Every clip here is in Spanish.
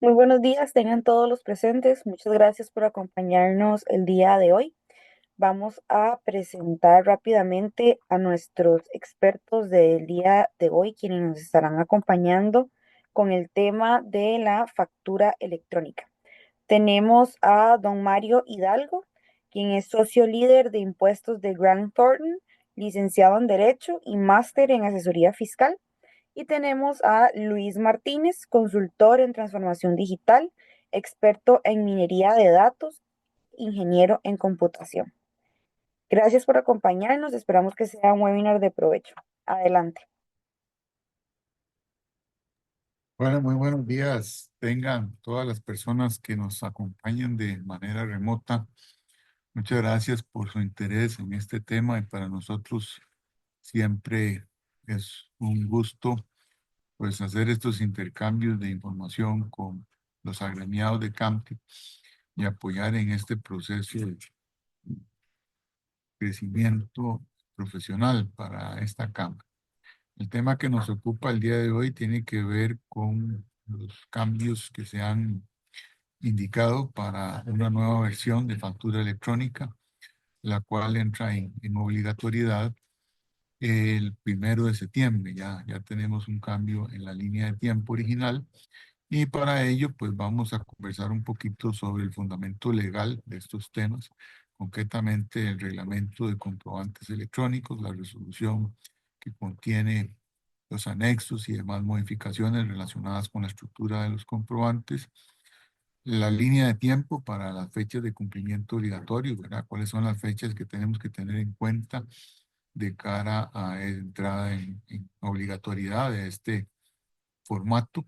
Muy buenos días, tengan todos los presentes. Muchas gracias por acompañarnos el día de hoy. Vamos a presentar rápidamente a nuestros expertos del día de hoy, quienes nos estarán acompañando con el tema de la factura electrónica. Tenemos a don Mario Hidalgo, quien es socio líder de impuestos de Grant Thornton, licenciado en Derecho y máster en asesoría fiscal. Y tenemos a Luis Martínez, consultor en transformación digital, experto en minería de datos, ingeniero en computación. Gracias por acompañarnos. Esperamos que sea un webinar de provecho. Adelante. Bueno, muy buenos días. Tengan todas las personas que nos acompañan de manera remota. Muchas gracias por su interés en este tema y para nosotros siempre es un gusto pues hacer estos intercambios de información con los agremiados de CAMTE y apoyar en este proceso de crecimiento profesional para esta Cámara. El tema que nos ocupa el día de hoy tiene que ver con los cambios que se han indicado para una nueva versión de factura electrónica, la cual entra en obligatoriedad el 1 de septiembre. Ya tenemos un cambio en la línea de tiempo original y para ello pues vamos a conversar un poquito sobre el fundamento legal de estos temas, concretamente el reglamento de comprobantes electrónicos, la resolución que contiene los anexos y demás modificaciones relacionadas con la estructura de los comprobantes, la línea de tiempo para las fechas de cumplimiento obligatorio, ¿verdad? ¿Cuáles son las fechas que tenemos que tener en cuenta de cara a entrada en obligatoriedad de este formato?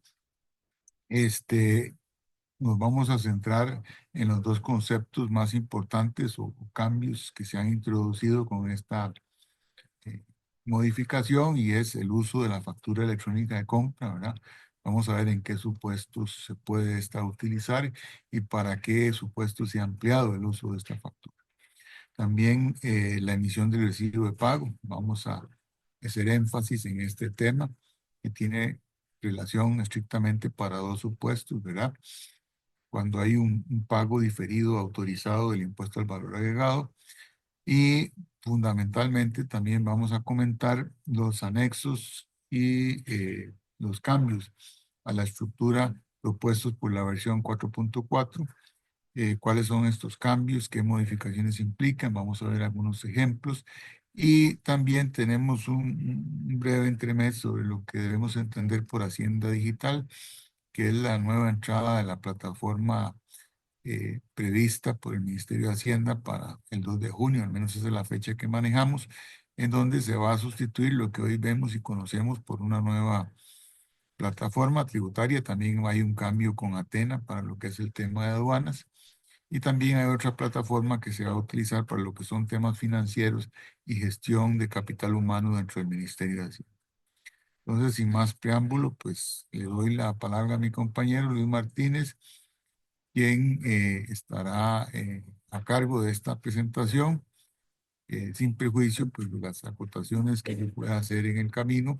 Este, Nos vamos a centrar en los dos conceptos más importantes o cambios que se han introducido con esta eh, modificación y es el uso de la factura electrónica de compra, ¿verdad? Vamos a ver en qué supuestos se puede esta utilizar y para qué supuestos se ha ampliado el uso de esta factura. También la emisión del recibo de pago. Vamos a hacer énfasis en este tema que tiene relación estrictamente para dos supuestos, ¿verdad? Cuando hay un pago diferido autorizado del impuesto al valor agregado y fundamentalmente también vamos a comentar los anexos y los cambios a la estructura propuestos por la versión 4.4. Cuáles son estos cambios, qué modificaciones implican, vamos a ver algunos ejemplos. Y también tenemos un breve entremés sobre lo que debemos entender por Hacienda Digital, que es la nueva entrada de la plataforma prevista por el Ministerio de Hacienda para el 2 de junio, al menos esa es la fecha que manejamos, en donde se va a sustituir lo que hoy vemos y conocemos por una nueva plataforma tributaria. También hay un cambio con Atena para lo que es el tema de aduanas. Y también hay otra plataforma que se va a utilizar para lo que son temas financieros y gestión de capital humano dentro del Ministerio de Hacienda. Entonces, sin más preámbulo, pues le doy la palabra a mi compañero Luis Martínez, quien estará a cargo de esta presentación, sin prejuicio, pues de las acotaciones que yo pueda hacer en el camino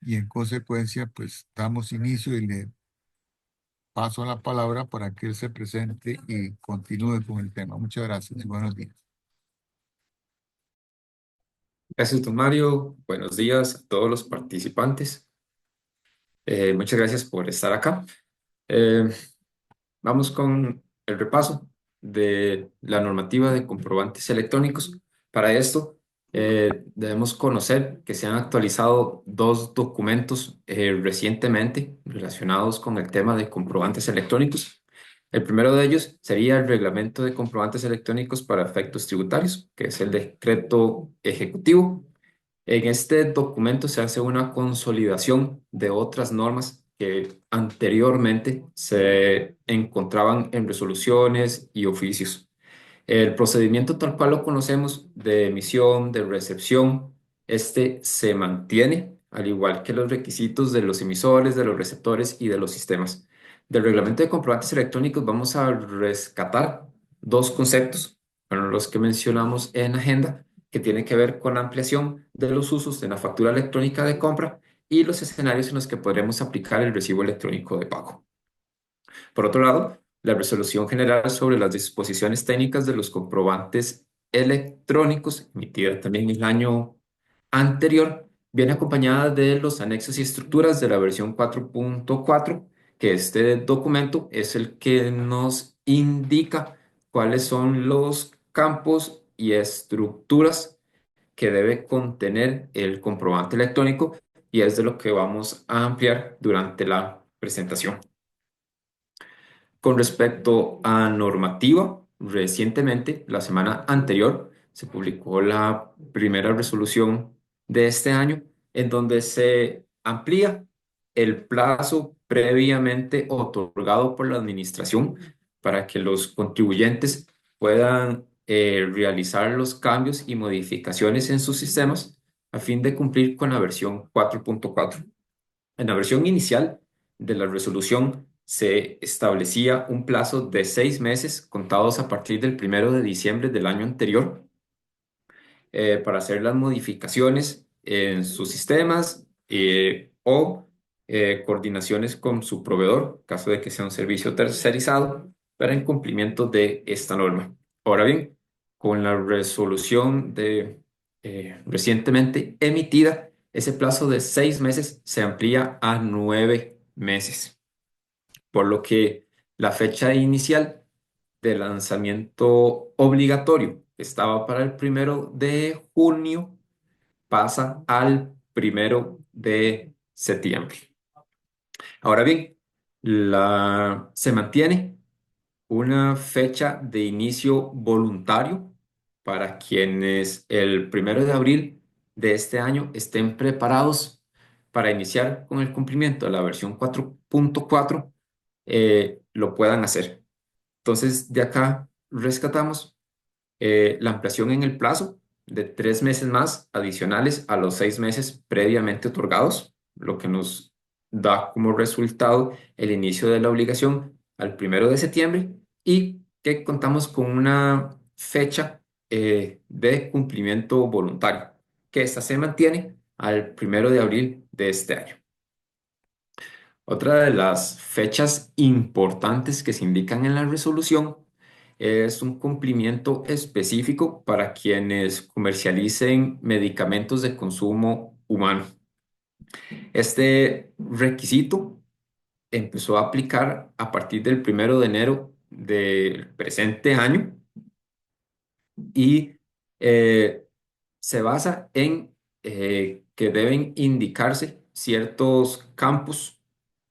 y en consecuencia, pues damos inicio y le paso la palabra para que él se presente y continúe con el tema. Muchas gracias y buenos días. Gracias, don Mario. Buenos días a todos los participantes. Muchas gracias por estar acá. Eh, Vamos con el repaso de la normativa de comprobantes electrónicos. Para esto, debemos conocer que se han actualizado dos documentos recientemente relacionados con el tema de comprobantes electrónicos. El primero de ellos sería el Reglamento de Comprobantes Electrónicos para Efectos Tributarios, que es el decreto ejecutivo. En este documento se hace una consolidación de otras normas que anteriormente se encontraban en resoluciones y oficios. El procedimiento tal cual lo conocemos de emisión, de recepción, este se mantiene, al igual que los requisitos de los emisores, de los receptores y de los sistemas. Del reglamento de comprobantes electrónicos vamos a rescatar dos conceptos, bueno, los que mencionamos en agenda, que tienen que ver con la ampliación de los usos de la factura electrónica de compra y los escenarios en los que podremos aplicar el recibo electrónico de pago. Por otro lado, la resolución general sobre las disposiciones técnicas de los comprobantes electrónicos, emitida también el año anterior, viene acompañada de los anexos y estructuras de la versión 4.4, que este documento es el que nos indica cuáles son los campos y estructuras que debe contener el comprobante electrónico, y es de lo que vamos a ampliar durante la presentación. Con respecto a normativa, recientemente, la semana anterior, se publicó la primera resolución de este año en donde se amplía el plazo previamente otorgado por la administración para que los contribuyentes puedan realizar los cambios y modificaciones en sus sistemas a fin de cumplir con la versión 4.4. En la versión inicial de la resolución se establecía un plazo de 6 meses contados a partir del 1 de diciembre del año anterior para hacer las modificaciones en sus sistemas o coordinaciones con su proveedor, caso de que sea un servicio tercerizado, para el cumplimiento de esta norma. Ahora bien, con la resolución recientemente emitida, ese plazo de 6 meses se amplía a 9 meses, por lo que la fecha inicial de lanzamiento obligatorio que estaba para el 1 de junio pasa al 1 de septiembre. Ahora bien, se mantiene una fecha de inicio voluntario para quienes el 1 de abril de este año estén preparados para iniciar con el cumplimiento de la versión 4.4, lo puedan hacer. Entonces, de acá rescatamos la ampliación en el plazo de 3 meses más adicionales a los 6 meses previamente otorgados, lo que nos da como resultado el inicio de la obligación al 1 de septiembre, y que contamos con una fecha de cumplimiento voluntario, que esta se mantiene al 1 de abril de este año. Otra de las fechas importantes que se indican en la resolución es un cumplimiento específico para quienes comercialicen medicamentos de consumo humano. Este requisito empezó a aplicar a partir del 1 de enero del presente año y eh, se basa en que deben indicarse ciertos campos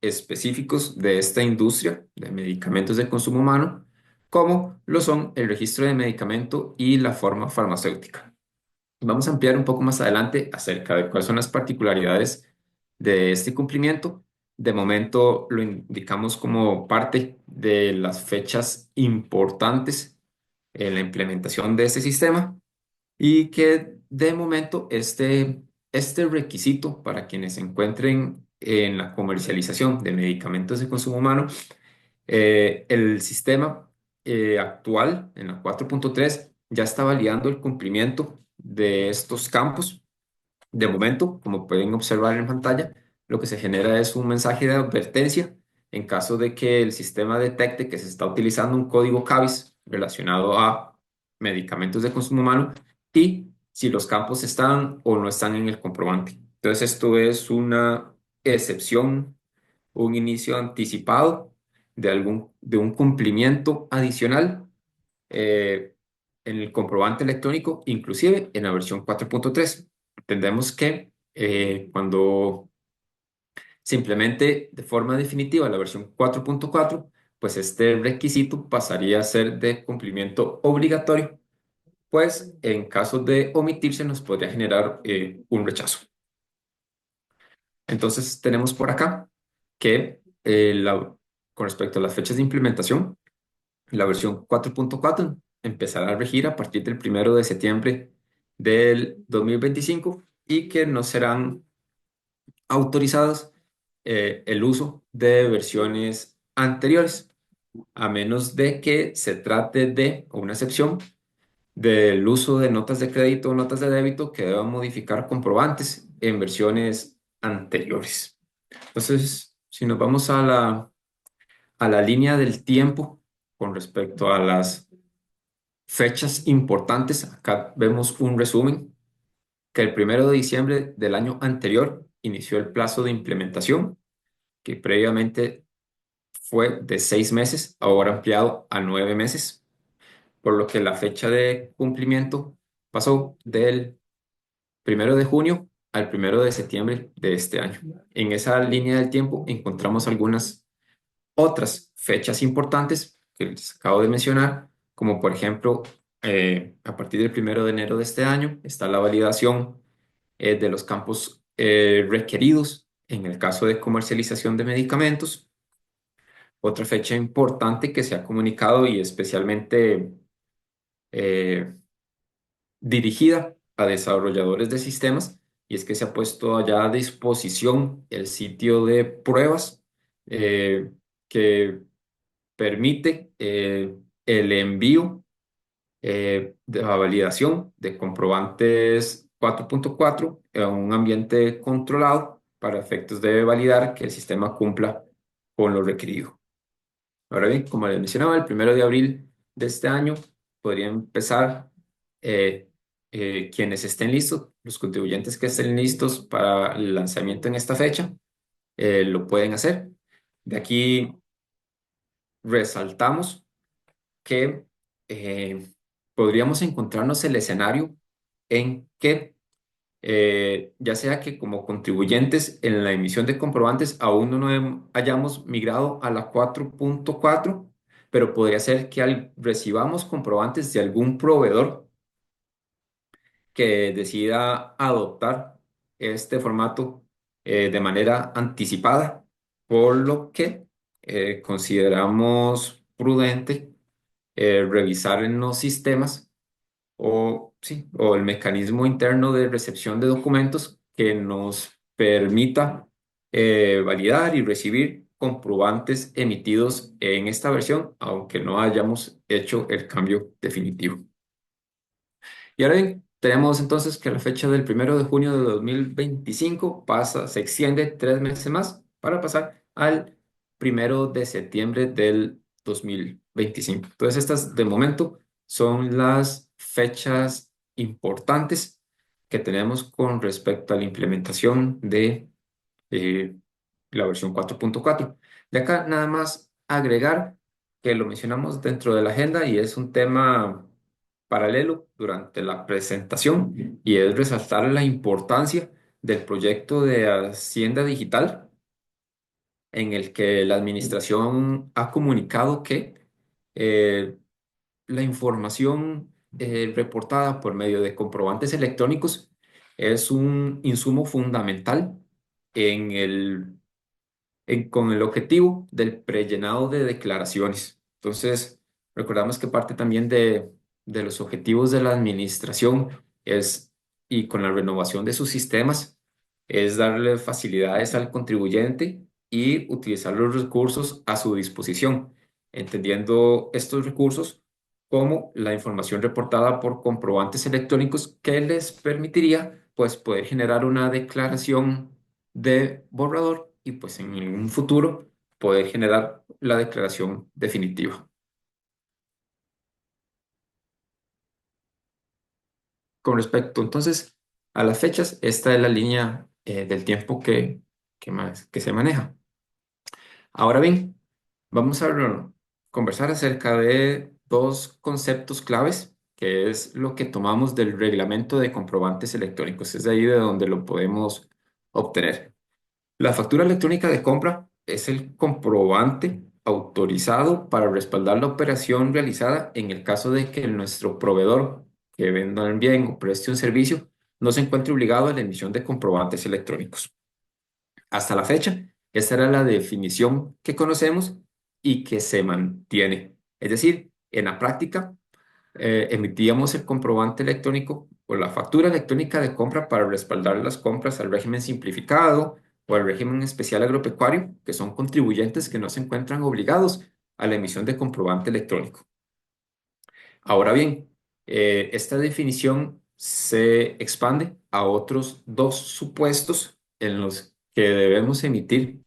específicos de esta industria de medicamentos de consumo humano, como lo son el registro de medicamento y la forma farmacéutica. Vamos a ampliar un poco más adelante acerca de cuáles son las particularidades de este cumplimiento. De momento lo indicamos como parte de las fechas importantes en la implementación de este sistema, y que de momento este requisito para quienes se encuentren en la comercialización de medicamentos de consumo humano, el sistema actual en la 4.3 ya está validando el cumplimiento de estos campos. De momento, como pueden observar en pantalla, lo que se genera es un mensaje de advertencia en caso de que el sistema detecte que se está utilizando un código CABIS relacionado a medicamentos de consumo humano, y si los campos están o no están en el comprobante. Entonces, esto es una excepción, un inicio anticipado de un cumplimiento adicional eh, en el comprobante electrónico, inclusive en la versión 4.3. Entendemos que cuando se implemente de forma definitiva la versión 4.4, pues este requisito pasaría a ser de cumplimiento obligatorio, pues en caso de omitirse nos podría generar un rechazo. Entonces tenemos por acá que con respecto a las fechas de implementación, la versión 4.4 empezará a regir a partir del 1 de septiembre del 2025, y que no serán autorizadas el uso de versiones anteriores, a menos de que se trate de una excepción del uso de notas de crédito o notas de débito que deban modificar comprobantes en versiones anteriores. Entonces, si nos vamos a a la línea del tiempo con respecto a las fechas importantes. Acá vemos un resumen que el 1 de diciembre del año anterior inició el plazo de implementación, que previamente fue de 6 meses, ahora ampliado a 9 meses, por lo que la fecha de cumplimiento pasó del 1 de junio al 1 de septiembre de este año. En esa línea del tiempo encontramos algunas otras fechas importantes que les acabo de mencionar, como por ejemplo, a partir del 1 de enero de este año está la validación de los campos requeridos en el caso de comercialización de medicamentos. Otra fecha importante que se ha comunicado y especialmente eh, dirigida a desarrolladores de sistemas, y es que se ha puesto allá a disposición el sitio de pruebas eh, que permite el envío de la validación de comprobantes 4.4 en un ambiente controlado para efectos de validar que el sistema cumpla con lo requerido. Ahora bien, como les mencionaba, el 1 de abril de este año podrían empezar eh, quienes estén listos, los contribuyentes que estén listos para el lanzamiento en esta fecha, lo pueden hacer. De aquí resaltamos que eh, podríamos encontrarnos el escenario en que, ya sea que como contribuyentes en la emisión de comprobantes aún no hayamos migrado a la 4.4, pero podría ser que recibamos comprobantes de algún proveedor que decida adoptar este formato de manera anticipada, por lo que consideramos prudente revisar en los sistemas o, sí, o el mecanismo interno de recepción de documentos que nos permita validar y recibir comprobantes emitidos en esta versión, aunque no hayamos hecho el cambio definitivo. Y ahora bien, tenemos entonces que la fecha del 1 de junio de 2025 se extiende 3 meses más para pasar al 1 de septiembre del 2025. Entonces, estas de momento son las fechas importantes que tenemos con respecto a la implementación de eh, la versión 4.4. De acá nada más agregar que lo mencionamos dentro de la agenda y es un tema paralelo durante la presentación, y es resaltar la importancia del proyecto de Hacienda Digital, en el que la administración ha comunicado que eh, la información reportada por medio de comprobantes electrónicos es un insumo fundamental en con el objetivo del prellenado de declaraciones. Entonces, recordamos que parte también de los objetivos de la administración es, y con la renovación de sus sistemas, es darle facilidades al contribuyente y utilizar los recursos a su disposición, entendiendo estos recursos como la información reportada por comprobantes electrónicos que les permitiría pues poder generar una declaración de borrador y pues en un futuro poder generar la declaración definitiva. Con respecto entonces a las fechas, esta es la línea del tiempo que se maneja. Ahora bien, vamos a conversar acerca de dos conceptos claves, que es lo que tomamos del reglamento de comprobantes electrónicos. Es de ahí de donde lo podemos obtener. La factura electrónica de compra es el comprobante autorizado para respaldar la operación realizada en el caso de que nuestro proveedor que venda un bien o preste un servicio no se encuentre obligado a la emisión de comprobantes electrónicos. Hasta la fecha, esta era la definición que conocemos y que se mantiene. Es decir, en la práctica, emitíamos el comprobante electrónico o la factura electrónica de compra para respaldar las compras al régimen simplificado o al régimen especial agropecuario, que son contribuyentes que no se encuentran obligados a la emisión de comprobante electrónico. Ahora bien, esta definición se expande a otros dos supuestos en los que debemos emitir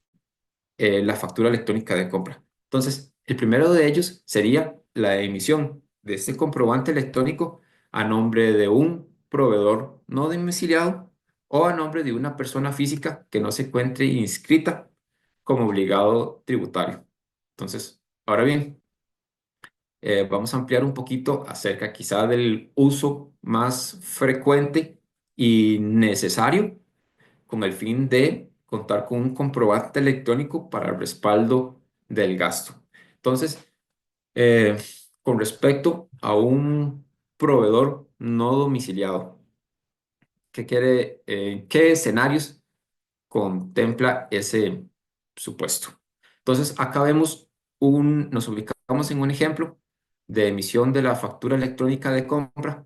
la factura electrónica de compra. Entonces, el primero de ellos sería la emisión de este comprobante electrónico a nombre de un proveedor no domiciliado o a nombre de una persona física que no se encuentre inscrita como obligado tributario. Entonces, ahora bien, vamos a ampliar un poquito acerca quizá del uso más frecuente y necesario con el fin de contar con un comprobante electrónico para el respaldo del gasto. Entonces, eh, con respecto a un proveedor no domiciliado, ¿qué escenarios contempla ese supuesto? Entonces, acá vemos nos ubicamos en un ejemplo de emisión de la factura electrónica de compra.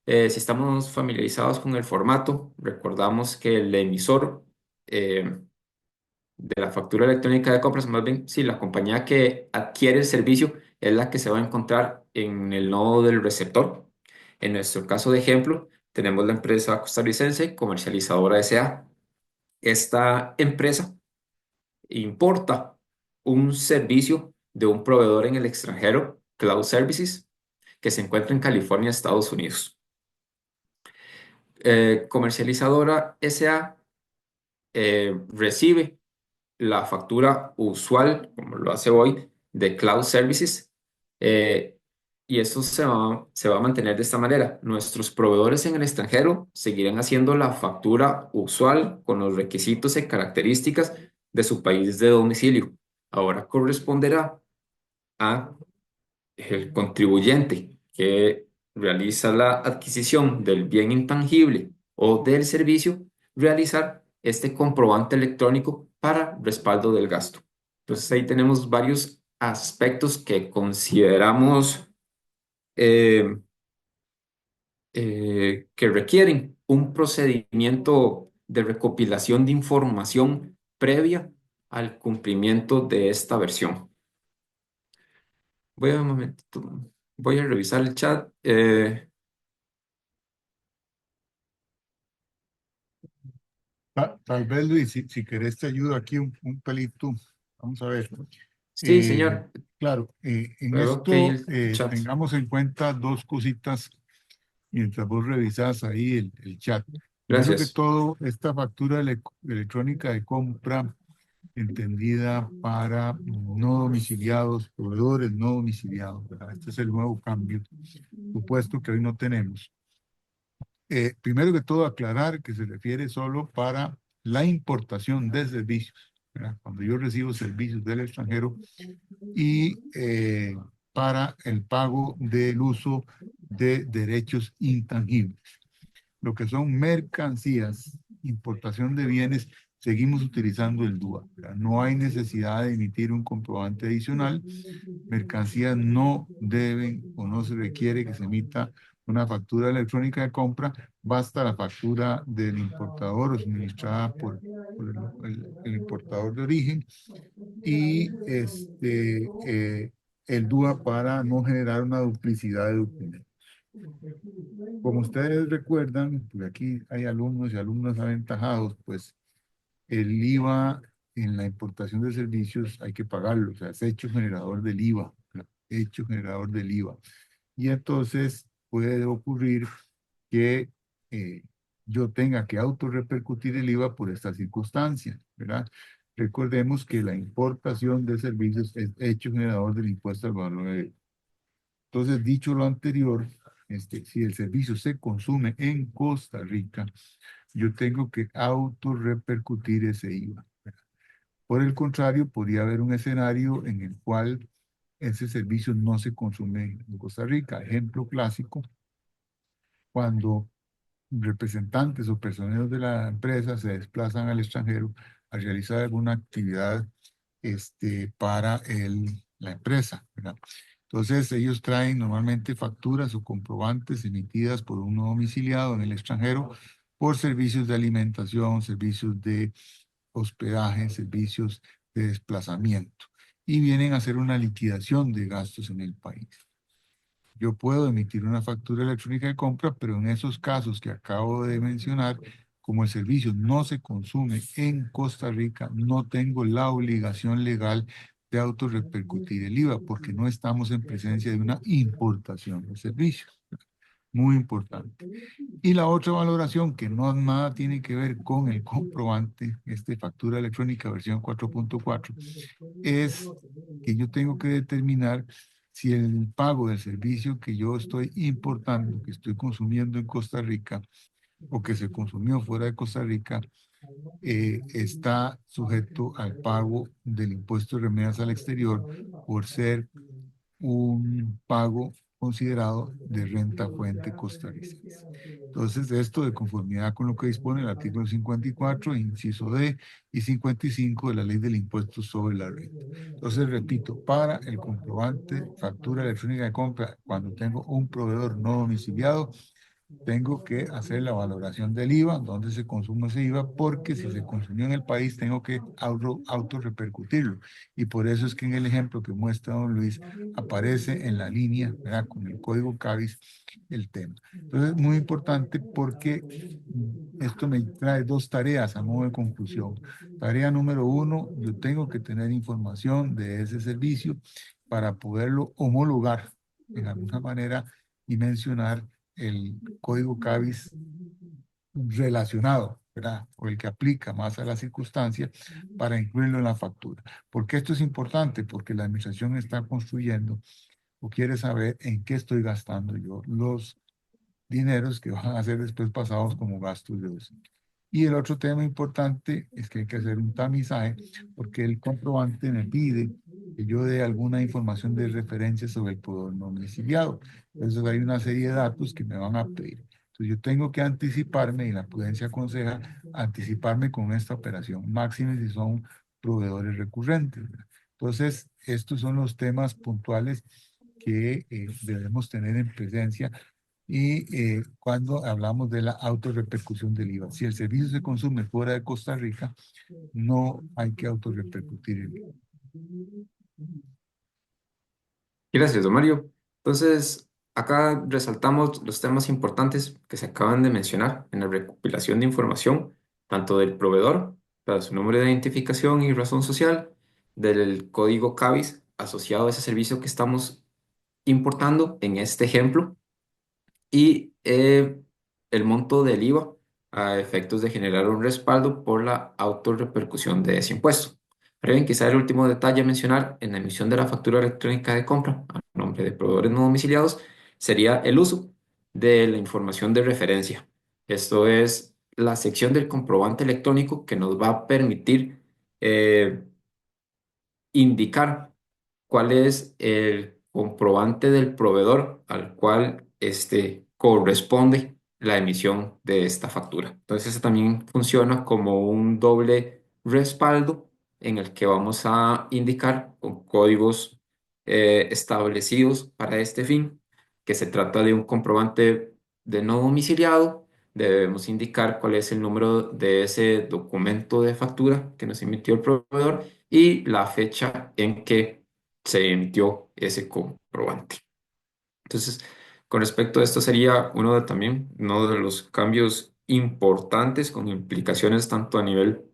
Si estamos familiarizados con el formato, recordamos que el emisor de la factura electrónica de compras, más bien, sí, la compañía que adquiere el servicio es la que se va a encontrar en el nodo del receptor. En nuestro caso de ejemplo, tenemos la empresa costarricense Comercializadora S.A. Esta empresa importa un servicio de un proveedor en el extranjero, Cloud Services, que se encuentra en California, Estados Unidos. Comercializadora S.A. Recibe la factura usual, como lo hace hoy, de Cloud Services. eh, y esto se va a mantener de esta manera. Nuestros proveedores en el extranjero seguirán haciendo la factura usual con los requisitos y características de su país de domicilio. Ahora corresponderá a el contribuyente que realiza la adquisición del bien intangible o del servicio, realizar este comprobante electrónico para respaldo del gasto. Entonces ahí tenemos varios aspectos que consideramos eh, que requieren un procedimiento de recopilación de información previa al cumplimiento de esta versión. Voy a un momentito, voy a revisar el chat. Tal vez, Luis, si querés te ayudo aquí un pelito. Vamos a ver. Sí, Eh, señor. claro, en Veo que hay esto el chat. tengamos en cuenta dos cositas mientras vos revisás ahí el chat. Primero que Gracias. todo, esta factura electrónica de compra entendida para no domiciliados, proveedores no domiciliados, ¿verdad? Este es el nuevo cambio, supuesto que hoy no tenemos. Primero que todo, aclarar que se refiere solo para la importación de servicios, ¿verdad? Cuando yo recibo servicios del extranjero y para el pago del uso de derechos intangibles. Lo que son mercancías, importación de bienes, seguimos utilizando el DUA, ¿verdad? No hay necesidad de emitir un comprobante adicional. Mercancías no deben o no se requiere que se emita una factura electrónica de compra, basta la factura del importador o suministrada por el importador de origen y el DUA para no generar una duplicidad de documentos. Como ustedes recuerdan, porque aquí hay alumnos y alumnas aventajados, pues el IVA en la importación de servicios hay que pagarlo, o sea, es hecho generador del IVA, ¿verdad? Hecho generador del IVA. Y entonces puede ocurrir que eh, yo tenga que autorrepercutir el IVA por esta circunstancia, ¿verdad? Recordemos que la importación de servicios es hecho generador del impuesto al valor agregado. Entonces, dicho lo anterior, si el servicio se consume en Costa Rica, yo tengo que autorrepercutir ese IVA. Por el contrario, podría haber un escenario en el cual ese servicio no se consume en Costa Rica. Ejemplo clásico, cuando representantes o personeros de la empresa se desplazan al extranjero a realizar alguna actividad para la empresa, ¿verdad? Entonces, ellos traen normalmente facturas o comprobantes emitidas por un no domiciliado en el extranjero por servicios de alimentación, servicios de hospedaje, servicios de desplazamiento y vienen a hacer una liquidación de gastos en el país. Yo puedo emitir una factura electrónica de compra, pero en esos casos que acabo de mencionar, como el servicio no se consume en Costa Rica, no tengo la obligación legal de autorrepercutir el IVA, porque no estamos en presencia de una importación de servicios. Muy importante. Y la otra valoración, que no nada tiene que ver con el comprobante, factura electrónica versión 4.4, es que yo tengo que determinar si el pago del servicio que yo estoy importando, que estoy consumiendo en Costa Rica o que se consumió fuera de Costa Rica, está sujeto al pago del impuesto de remesas al exterior por ser un pago considerado de renta fuente costarricense. Entonces, esto de conformidad con lo que dispone el artículo 54, inciso D, y 55 de la Ley del Impuesto sobre la Renta. Entonces, repito, para el comprobante factura electrónica de compra, cuando tengo un proveedor no domiciliado, tengo que hacer la valoración del IVA, dónde se consume ese IVA, porque si se consumió en el país, tengo que autorrepercutirlo. Y por eso es que en el ejemplo que muestra don Luis, aparece en la línea, ¿verdad? Con el código CABIS, el tema. Entonces, muy importante porque esto me trae dos tareas a modo de conclusión. Tarea número uno, yo tengo que tener información de ese servicio para poderlo homologar de alguna manera y mencionar el código CABIS relacionado, ¿verdad? O el que aplica más a la circunstancia para incluirlo en la factura. ¿Por qué esto es importante? Porque la administración está construyendo o quiere saber en qué estoy gastando yo los dineros que van a ser después pasados como gastos de uso. Y el otro tema importante es que hay que hacer un tamizaje porque el comprobante me pide que yo dé alguna información de referencia sobre el proveedor no domiciliado. Entonces hay una serie de datos que me van a pedir. Entonces yo tengo que anticiparme y la prudencia aconseja anticiparme con esta operación, máxime si son proveedores recurrentes. Entonces estos son los temas puntuales que debemos tener en presencia y cuando hablamos de la autorrepercusión del IVA. Si el servicio se consume fuera de Costa Rica, no hay que autorrepercutir el IVA. Gracias, don Mario. Entonces, acá resaltamos los temas importantes que se acaban de mencionar en la recopilación de información, tanto del proveedor, para su número de identificación y razón social, del código CABIS asociado a ese servicio que estamos importando en este ejemplo, y el monto del IVA a efectos de generar un respaldo por la autorrepercusión de ese impuesto. Ahora bien, quizá el último detalle a mencionar en la emisión de la factura electrónica de compra a nombre de proveedores no domiciliados sería el uso de la información de referencia. Esto es la sección del comprobante electrónico que nos va a permitir eh, indicar cuál es el comprobante del proveedor al cual corresponde la emisión de esta factura. Entonces, eso también funciona como un doble respaldo en el que vamos a indicar con códigos establecidos para este fin que se trata de un comprobante de no domiciliado. Debemos indicar cuál es el número de ese documento de factura que nos emitió el proveedor y la fecha en que se emitió ese comprobante. Entonces, con respecto a esto sería también uno de los cambios importantes con implicaciones tanto a nivel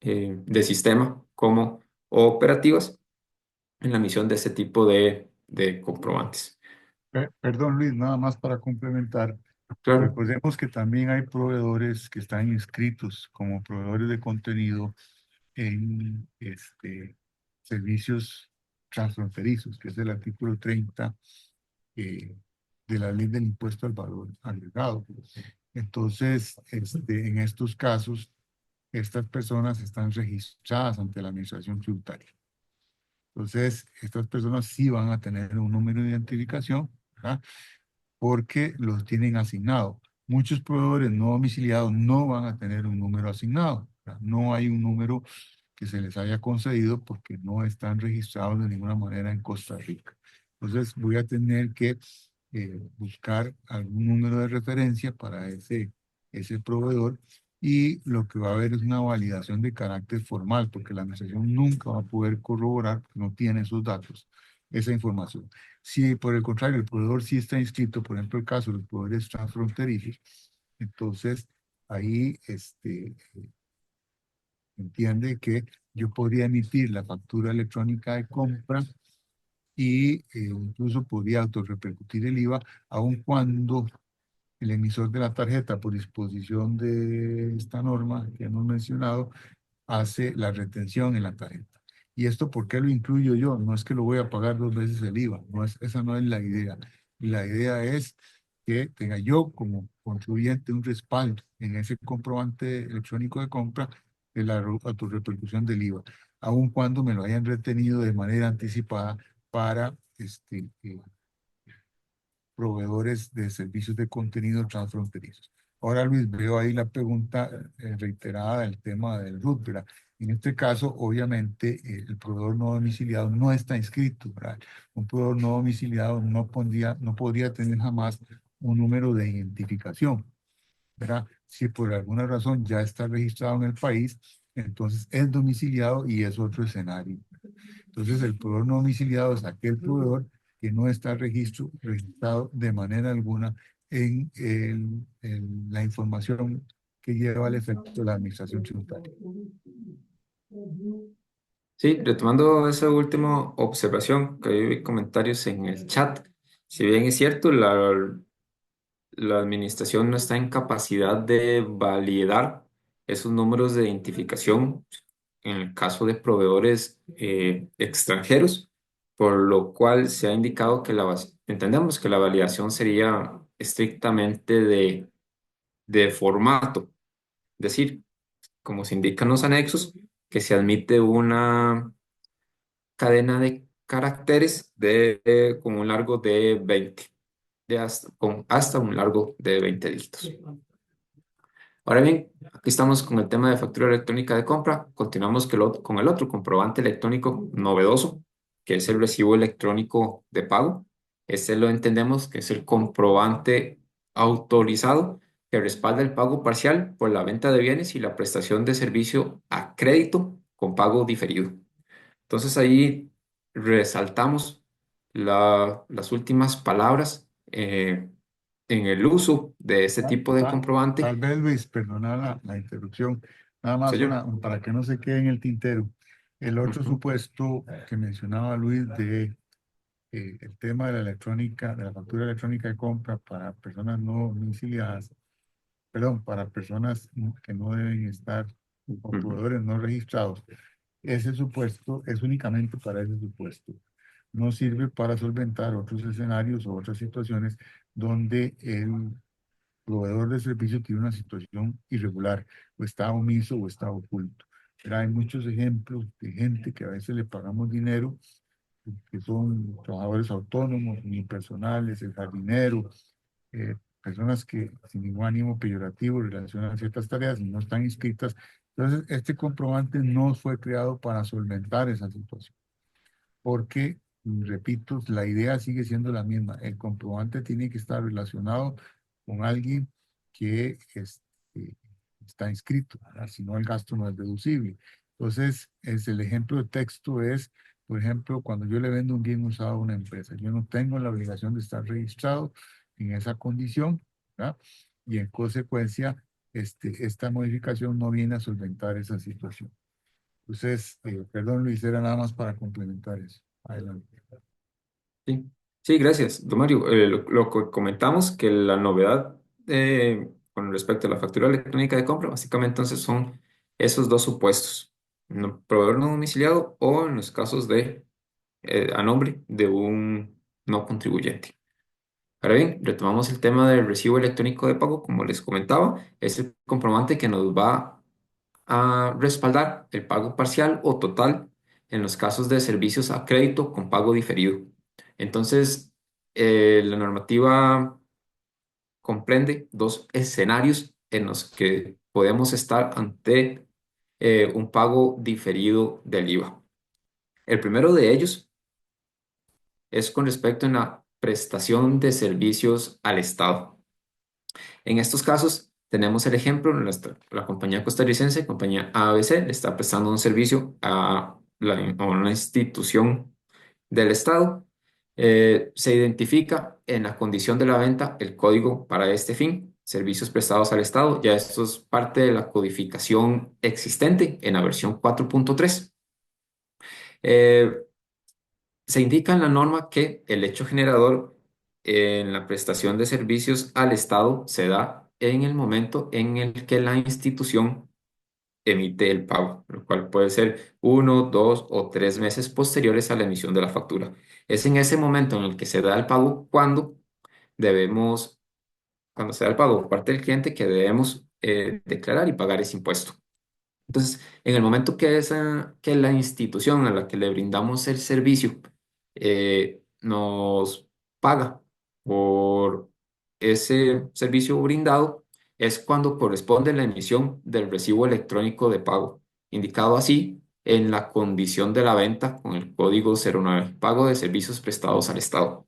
de sistema como operativas en la emisión de este tipo de comprobantes. Perdón, Luis, nada más para complementar. Claro. Recordemos que también hay proveedores que están inscritos como proveedores de contenido en servicios transfronterizos, que es el artículo 30 eh, de la ley del impuesto al valor agregado. Entonces, en estos casos, estas personas están registradas ante la administración tributaria. Entonces, estas personas sí van a tener un número de identificación, ¿verdad? Porque los tienen asignado. Muchos proveedores no domiciliados no van a tener un número asignado, ¿verdad? No hay un número que se les haya concedido porque no están registrados de ninguna manera en Costa Rica. Entonces voy a tener que buscar algún número de referencia para ese proveedor y lo que va a haber es una validación de carácter formal porque la administración nunca va a poder corroborar, porque no tiene esos datos, esa información. Si por el contrario el proveedor sí está inscrito, por ejemplo el caso de los proveedores transfronterizos, entonces ahí entiende que yo podría emitir la factura electrónica de compra y incluso podría autorrepercutir el IVA, aun cuando el emisor de la tarjeta, por disposición de esta norma que hemos mencionado, hace la retención en la tarjeta. ¿Y esto por qué lo incluyo yo? No es que lo voy a pagar dos veces el IVA, no es, esa no es la idea. La idea es que tenga yo como contribuyente un respaldo en ese comprobante electrónico de compra de la autorrepercusión del IVA, aun cuando me lo hayan retenido de manera anticipada para proveedores de servicios de contenido transfronterizos. Ahora, Luis, veo ahí la pregunta reiterada del tema del RUT, ¿verdad? En este caso, obviamente, el proveedor no domiciliado no está inscrito, ¿verdad? Un proveedor no domiciliado no podría tener jamás un número de identificación, ¿verdad? Si por alguna razón ya está registrado en el país, entonces es domiciliado y es otro escenario. Entonces, el proveedor no domiciliado es aquel proveedor que no está registrado de manera alguna en la información que lleva al efecto de la administración tributaria. Sí, retomando esa última observación, que hay comentarios en el chat. Si bien es cierto, la administración no está en capacidad de validar esos números de identificación en el caso de proveedores extranjeros, por lo cual se ha indicado que entendemos que la validación sería estrictamente de formato, es decir, como se indican los anexos, que se admite una cadena de caracteres con un largo de 20, con hasta un largo de 20 dígitos. Ahora bien, aquí estamos con el tema de factura electrónica de compra. Continuamos con el otro comprobante electrónico novedoso, que es el recibo electrónico de pago. Este lo entendemos que es el comprobante autorizado que respalda el pago parcial por la venta de bienes y la prestación de servicio a crédito con pago diferido. Entonces ahí resaltamos las últimas palabras en el uso de este tipo de Tal comprobante. vez, Luis, perdona la interrupción, nada más Señor. para que no se quede en el tintero. El otro Ujú, supuesto que mencionaba Luis de el tema de la electrónica, de la factura electrónica de compra para personas no domiciliadas, perdón, para personas que no deben estar o ujú. proveedores no registrados. Ese supuesto es únicamente para ese supuesto. No sirve para solventar otros escenarios o otras situaciones donde el proveedor de servicio tiene una situación irregular o está omiso o está oculto. Pero hay muchos ejemplos de gente que a veces le pagamos dinero, que son trabajadores autónomos, unipersonales, el jardinero, personas que sin ningún ánimo peyorativo relacionan ciertas tareas y no están inscritas. Entonces, este comprobante no fue creado para solventar esa situación, porque, repito, la idea sigue siendo la misma. El comprobante tiene que estar relacionado con alguien que está inscrito, ¿verdad? Si no, el gasto no es deducible. Entonces, el ejemplo de texto es, por ejemplo, cuando yo le vendo un bien usado a una empresa, yo no tengo la obligación de estar registrado en esa condición, ¿verdad? Y en consecuencia, esta modificación no viene a solventar esa situación. Entonces, perdón Luis, era nada más para complementar eso. Adelante. Sí, sí, gracias, don Mario. Lo que comentamos que la novedad con respecto a la factura electrónica de compra, básicamente entonces son esos dos supuestos, proveedor no domiciliado o en los casos de a nombre de un no contribuyente. Ahora bien, retomamos el tema del recibo electrónico de pago, como les comentaba, es el comprobante que nos va a respaldar el pago parcial o total en los casos de servicios a crédito con pago diferido. Entonces, la normativa comprende dos escenarios en los que podemos estar ante un pago diferido del IVA. El primero de ellos es con respecto a la prestación de servicios al Estado. En estos casos, tenemos el ejemplo, la compañía costarricense, compañía ABC, le está prestando un servicio a una institución del Estado. Se identifica en la condición de la venta el código para este fin servicios prestados al Estado. Ya esto es parte de la codificación existente en la versión 4.3. Se indica en la norma que el hecho generador en la prestación de servicios al Estado se da en el momento en el que la institución emite el pago, lo cual puede ser 1, 2 o 3 meses posteriores a la emisión de la factura. Es en ese momento en el que se da el pago debemos, cuando se da el pago por parte del cliente, que debemos declarar y pagar ese impuesto. Entonces, en el momento que la institución a la que le brindamos el servicio nos paga por ese servicio brindado, es cuando corresponde la emisión del recibo electrónico de pago, indicado así en la condición de la venta con el código 09, pago de servicios prestados al Estado.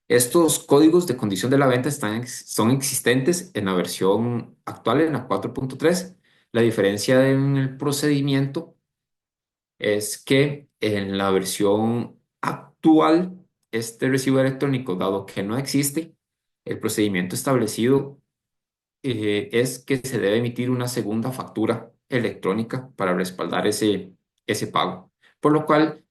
Estos códigos de condición de la venta son existentes en la versión actual, en la 4.3. La diferencia en el procedimiento es que en la versión actual, este recibo electrónico, dado que no existe, el procedimiento establecido es que se debe emitir una segunda factura electrónica para respaldar ese pago. Por lo cual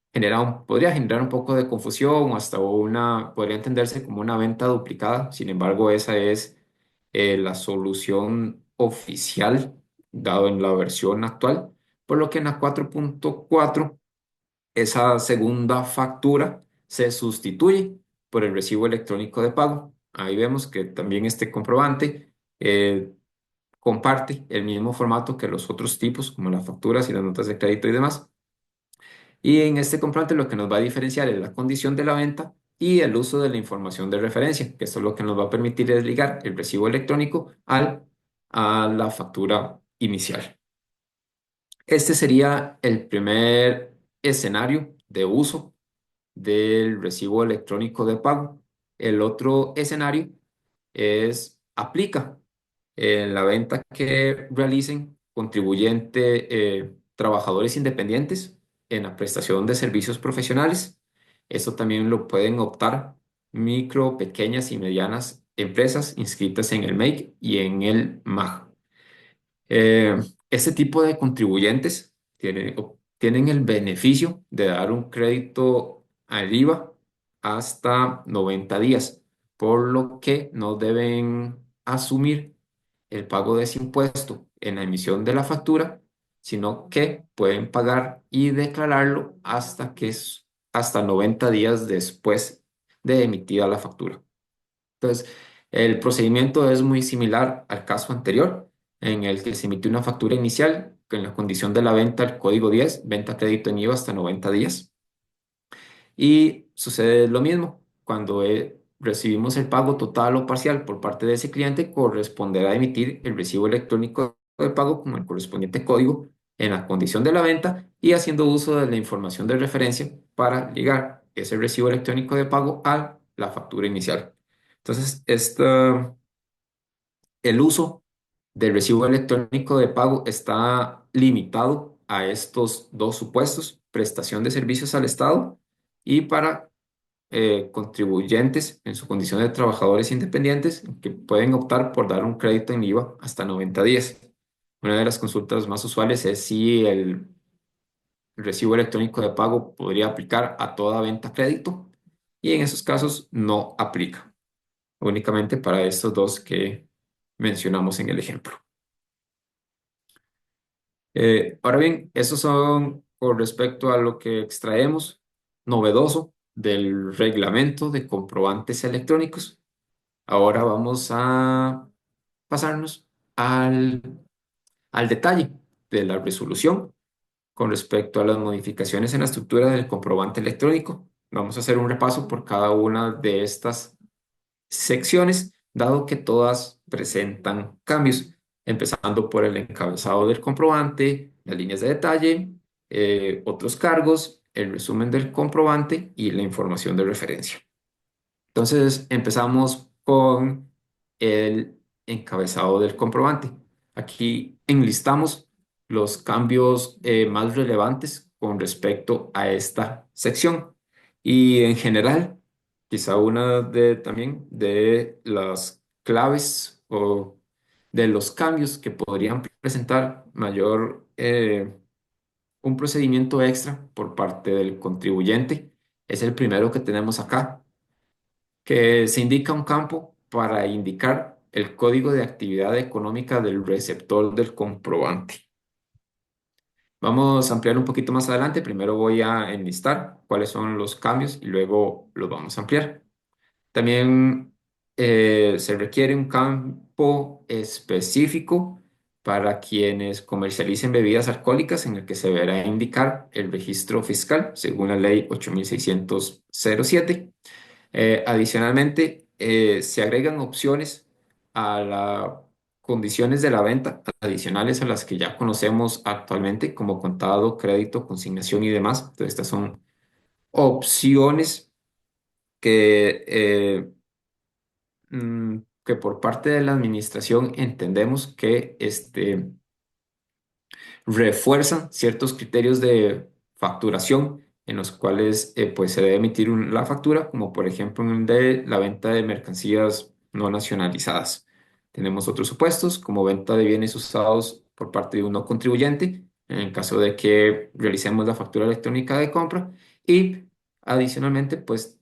podría generar un poco de confusión o hasta podría entenderse como una venta duplicada. Sin embargo, esa es la solución oficial dado en la versión actual. Por lo que en la 4.4 esa segunda factura se sustituye por el recibo electrónico de pago. Ahí vemos que también este comprobante comparte el mismo formato que los otros tipos, como las facturas y las notas de crédito y demás. Y en este comprobante lo que nos va a diferenciar es la condición de la venta y el uso de la información de referencia, que esto es lo que nos va a permitir desligar el recibo electrónico a la factura inicial. Este sería el primer escenario de uso del recibo electrónico de pago. El otro escenario aplica en la venta que realicen trabajadores independientes en la prestación de servicios profesionales. Esto también lo pueden optar micro, pequeñas y medianas empresas inscritas en el MEIC y en el MAG. Eh, este tipo de contribuyentes tienen el beneficio de dar un crédito al IVA hasta 90 días, por lo que no deben asumir el pago de ese impuesto en la emisión de la factura, sino que pueden pagar y declararlo hasta 90 días después de emitida la factura. Entonces, el procedimiento es muy similar al caso anterior, en el que se emitió una factura inicial con la condición de la venta, el código 10, venta crédito en IVA hasta 90 días. Y sucede lo mismo. Cuando recibimos el pago total o parcial por parte de ese cliente, corresponderá emitir el recibo electrónico de pago con el correspondiente código en la condición de la venta y haciendo uso de la información de referencia para ligar ese recibo electrónico de pago a la factura inicial. Entonces, el uso del recibo electrónico de pago está limitado a estos dos supuestos: prestación de servicios al Estado y para contribuyentes en su condición de trabajadores independientes que pueden optar por dar un crédito en IVA hasta 90 días. Una de las consultas más usuales es si el recibo electrónico de pago podría aplicar a toda venta crédito, y en esos casos no aplica, únicamente para estos dos que mencionamos en el ejemplo. Ahora bien, esos son con respecto a lo que extraemos novedoso del reglamento de comprobantes electrónicos. Ahora vamos a pasarnos al detalle de la resolución con respecto a las modificaciones en la estructura del comprobante electrónico. Vamos a hacer un repaso por cada una de estas secciones, dado que todas presentan cambios, empezando por el encabezado del comprobante, las líneas de detalle, otros cargos, el resumen del comprobante y la información de referencia. Entonces, empezamos con el encabezado del comprobante. Aquí enlistamos los cambios más relevantes con respecto a esta sección. Y en general, quizá una también de las claves o de los cambios que podrían presentar un procedimiento extra por parte del contribuyente. Es el primero que tenemos acá, que se indica un campo para indicar el código de actividad económica del receptor del comprobante. Vamos a ampliar un poquito más adelante. Primero voy a enlistar cuáles son los cambios y luego los vamos a ampliar. También se requiere un campo específico para quienes comercialicen bebidas alcohólicas en el que se deberá indicar el registro fiscal según la ley 8600-07. Adicionalmente, se agregan opciones a las condiciones de la venta adicionales a las que ya conocemos actualmente, como contado, crédito, consignación y demás. Entonces, estas son opciones que, que por parte de la administración entendemos que refuerzan ciertos criterios de facturación en los cuales pues se debe emitir la factura, como por ejemplo en el de la venta de mercancías no nacionalizadas. Tenemos otros supuestos, como venta de bienes usados por parte de un no contribuyente, en el caso de que realicemos la factura electrónica de compra, y adicionalmente, pues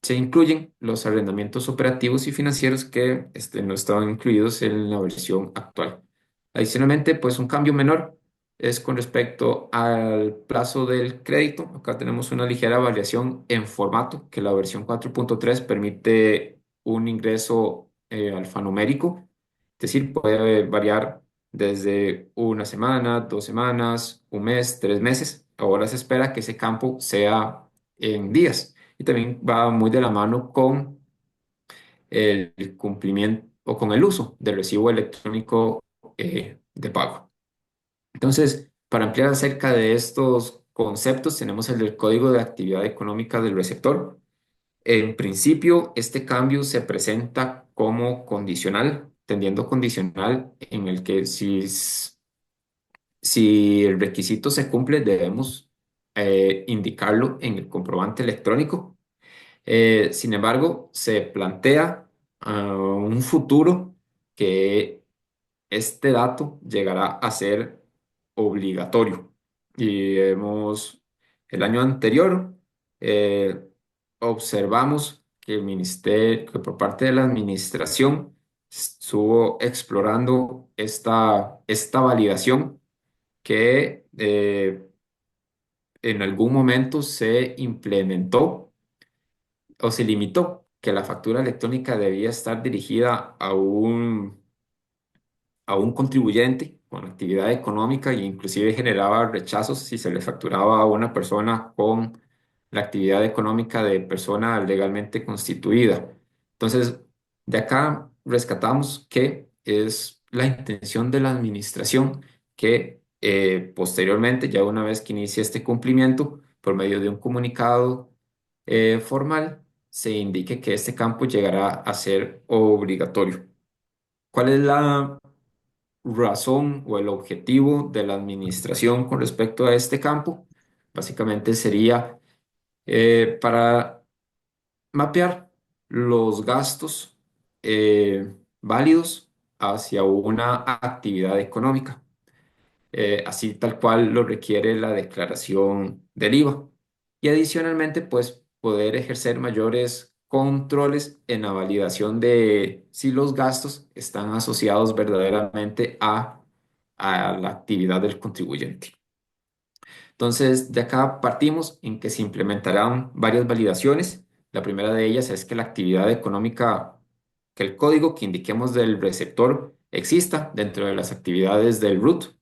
se incluyen los arrendamientos operativos y financieros que no estaban incluidos en la versión actual. Adicionalmente, pues un cambio menor es con respecto al plazo del crédito. Acá tenemos una ligera variación en formato, que la versión 4.3 permite un ingreso alfanumérico, es decir, puede variar desde una semana, 2 semanas, un mes, 3 meses. Ahora se espera que ese campo sea en días y también va muy de la mano con el cumplimiento o con el uso del recibo electrónico de pago. Entonces, para ampliar acerca de estos conceptos, tenemos el del Código de Actividad Económica del Receptor. En principio, este cambio se presenta como condicional, tendiendo condicional en el que si el requisito se cumple, debemos indicarlo en el comprobante electrónico. Sin embargo, se plantea un futuro que este dato llegará a ser obligatorio. Y el año anterior, eh, observamos que el ministerio, que por parte de la administración estuvo explorando esta validación que en algún momento se implementó o se limitó que la factura electrónica debía estar dirigida a un contribuyente con actividad económica e inclusive generaba rechazos si se le facturaba a una persona con la actividad económica de persona legalmente constituida. Entonces, de acá rescatamos que es la intención de la administración que posteriormente, ya una vez que inicie este cumplimiento, por medio de un comunicado formal, se indique que este campo llegará a ser obligatorio. ¿Cuál es la razón o el objetivo de la administración con respecto a este campo? Básicamente sería para mapear los gastos válidos hacia una actividad económica, así tal cual lo requiere la declaración del IVA. Y adicionalmente, pues poder ejercer mayores controles en la validación de si los gastos están asociados verdaderamente a la actividad del contribuyente. Entonces, de acá partimos en que se implementarán varias validaciones. La primera de ellas es que la actividad económica, que el código que indiquemos del receptor exista dentro de las actividades del root.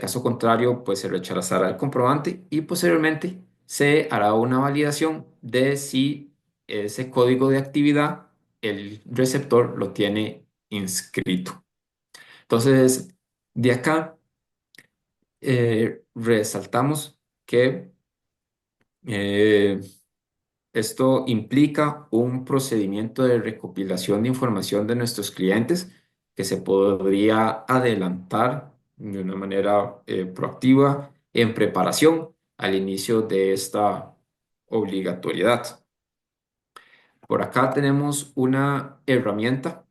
Caso contrario, pues se rechazará el comprobante y posteriormente se hará una validación de si ese código de actividad el receptor lo tiene inscrito. Entonces, de acá resaltamos que eh, esto implica un procedimiento de recopilación de información de nuestros clientes que se podría adelantar de una manera proactiva en preparación al inicio de esta obligatoriedad. Por acá tenemos una herramienta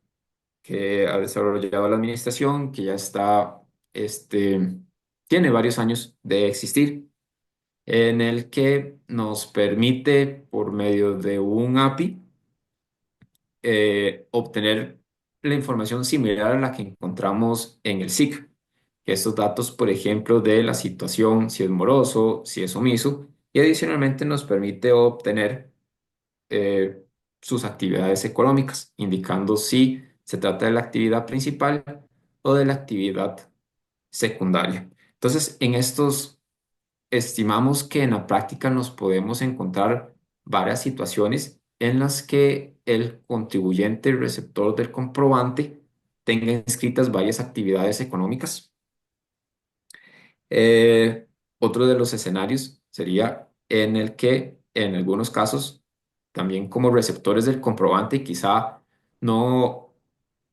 que ha desarrollado la administración, que ya está, tiene varios años de existir, en el que nos permite, por medio de un API, obtener la información similar a la que encontramos en el SIC. Estos datos, por ejemplo, de la situación, si es moroso, si es omiso, y adicionalmente nos permite obtener eh, sus actividades económicas, indicando si se trata de la actividad principal o de la actividad secundaria. Entonces, en estos estimamos que en la práctica nos podemos encontrar varias situaciones en las que el contribuyente receptor del comprobante tenga inscritas varias actividades económicas. Eh, Otro de los escenarios sería en el que en algunos casos, también como receptores del comprobante, quizá no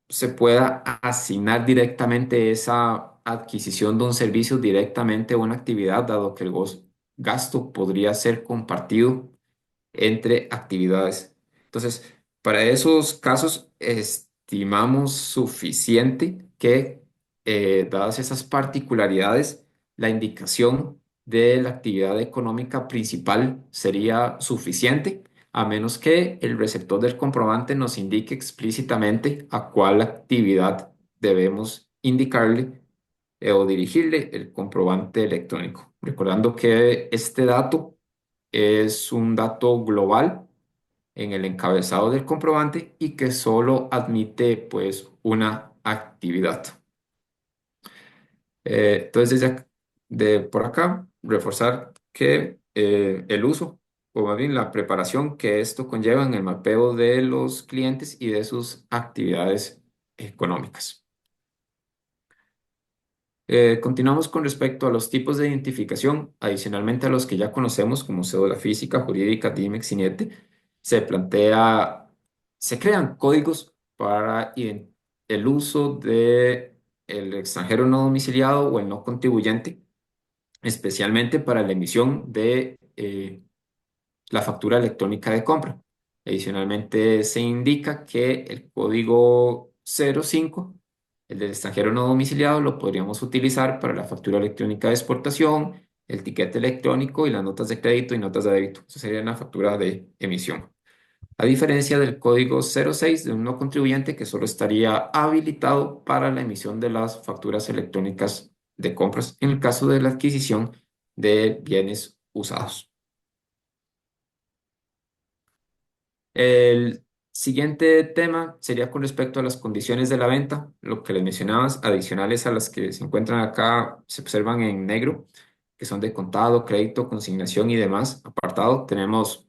se pueda asignar directamente esa adquisición de un servicio directamente a una actividad, dado que el gasto podría ser compartido entre actividades. Entonces, para esos casos, estimamos suficiente que, dadas esas particularidades, la indicación de la actividad económica principal sería suficiente, a menos que el receptor del comprobante nos indique explícitamente a cuál actividad debemos indicarle o dirigirle el comprobante electrónico. Recordando que este dato es un dato global en el encabezado del comprobante y que solo admite pues una actividad. Entonces, de por acá, reforzar que el uso, o más bien la preparación que esto conlleva en el mapeo de los clientes y de sus actividades económicas. Continuamos con respecto a los tipos de identificación, adicionalmente a los que ya conocemos como cédula física, jurídica, DIMEX y NIETE, se crean códigos para el uso de el extranjero no domiciliado o el no contribuyente, especialmente para la emisión de la factura electrónica de compra. Adicionalmente, se indica que el código 05, el del extranjero no domiciliado, lo podríamos utilizar para la factura electrónica de exportación, el tiquete electrónico y las notas de crédito y notas de débito. Eso sería una factura de emisión. A diferencia del código 06 de un no contribuyente que solo estaría habilitado para la emisión de las facturas electrónicas de compras en el caso de la adquisición de bienes usados. El siguiente tema sería con respecto a las condiciones de la venta, lo que les mencionabas, adicionales a las que se encuentran acá, se observan en negro, que son de contado, crédito, consignación y demás. Apartado, tenemos,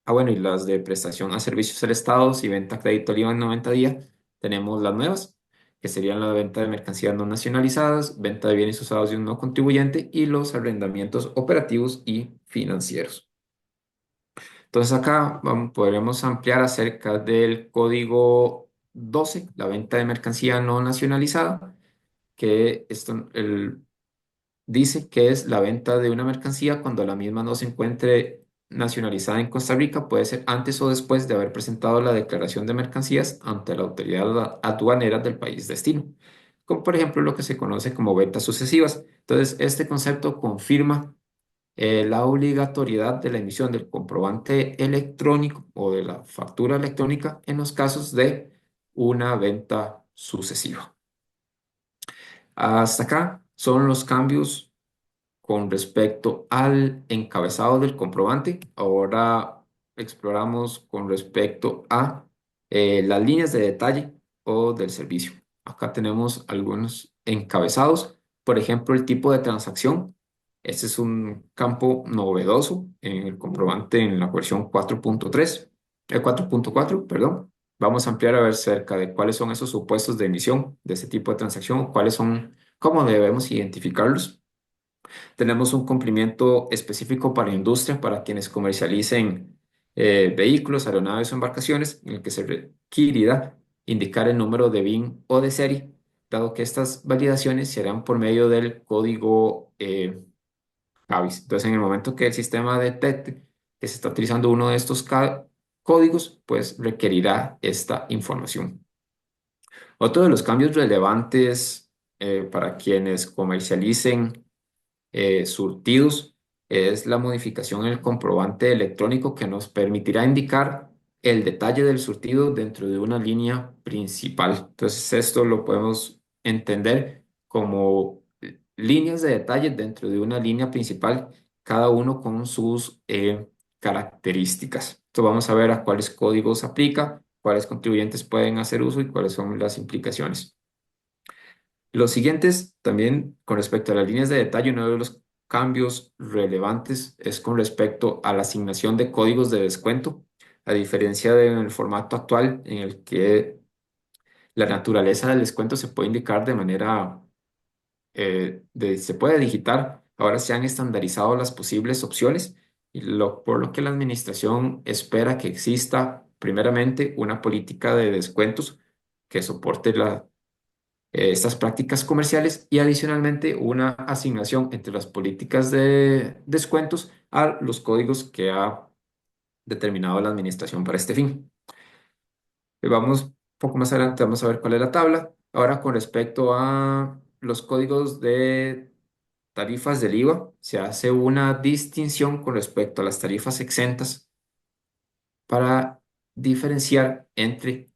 bueno, y las de prestación a servicios del Estado, y venta a crédito al IVA en 90 días, tenemos las nuevas, que serían la venta de mercancías no nacionalizadas, venta de bienes usados de un no contribuyente y los arrendamientos operativos y financieros. Entonces acá podremos ampliar acerca del código 12, la venta de mercancía no nacionalizada, que dice que es la venta de una mercancía cuando la misma no se encuentre nacionalizada en Costa Rica, puede ser antes o después de haber presentado la declaración de mercancías ante la autoridad aduanera del país destino, como por ejemplo lo que se conoce como ventas sucesivas. Entonces, este concepto confirma la obligatoriedad de la emisión del comprobante electrónico o de la factura electrónica en los casos de una venta sucesiva. Hasta acá son los cambios con respecto al encabezado del comprobante. Ahora exploramos con respecto a las líneas de detalle o del servicio. Acá tenemos algunos encabezados, por ejemplo, el tipo de transacción. Este es un campo novedoso en el comprobante en la versión 4.3, 4.4, perdón. Vamos a ampliar a ver cerca de cuáles son esos supuestos de emisión de este tipo de transacción, cuáles son, cómo debemos identificarlos. Tenemos un cumplimiento específico para industria, para quienes comercialicen vehículos, aeronaves o embarcaciones, en el que se requerirá indicar el número de BIN o de serie, dado que estas validaciones se harán por medio del código CABIS. Entonces, en el momento que el sistema detecte que se está utilizando uno de estos códigos, pues requerirá esta información. Otro de los cambios relevantes para quienes comercialicen surtidos es la modificación en el comprobante electrónico que nos permitirá indicar el detalle del surtido dentro de una línea principal. Entonces, esto lo podemos entender como líneas de detalle dentro de una línea principal, cada uno con sus características. Entonces, vamos a ver a cuáles códigos aplica, cuáles contribuyentes pueden hacer uso y cuáles son las implicaciones. Los siguientes, también con respecto a las líneas de detalle, uno de los cambios relevantes es con respecto a la asignación de códigos de descuento, a diferencia del formato actual en el que la naturaleza del descuento se puede indicar de manera, se puede digitar. Ahora se han estandarizado las posibles opciones y por lo que la administración espera que exista primeramente una política de descuentos que soporte estas prácticas comerciales y adicionalmente una asignación entre las políticas de descuentos a los códigos que ha determinado la administración para este fin. Vamos un poco más adelante, vamos a ver cuál es la tabla. Ahora con respecto a los códigos de tarifas del IVA, se hace una distinción con respecto a las tarifas exentas para diferenciar entre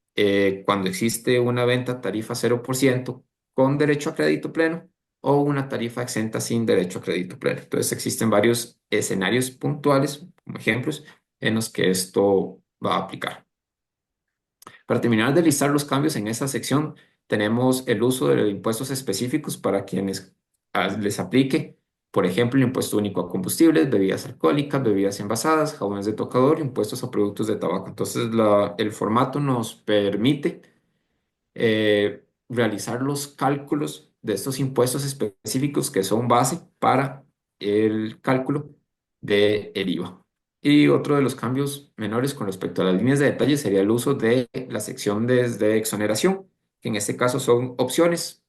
cuando existe una venta tarifa 0% con derecho a crédito pleno o una tarifa exenta sin derecho a crédito pleno. Entonces existen varios escenarios puntuales, como ejemplos, en los que esto va a aplicar. Para terminar de listar los cambios en esta sección, tenemos el uso de impuestos específicos para quienes les aplique, por ejemplo, el impuesto único a combustibles, bebidas alcohólicas, bebidas envasadas, jabones de tocador, impuestos a productos de tabaco. Entonces, el formato nos permite realizar los cálculos de estos impuestos específicos que son base para el cálculo del IVA. Y otro de los cambios menores con respecto a las líneas de detalle sería el uso de la sección de exoneración, que en este caso son opciones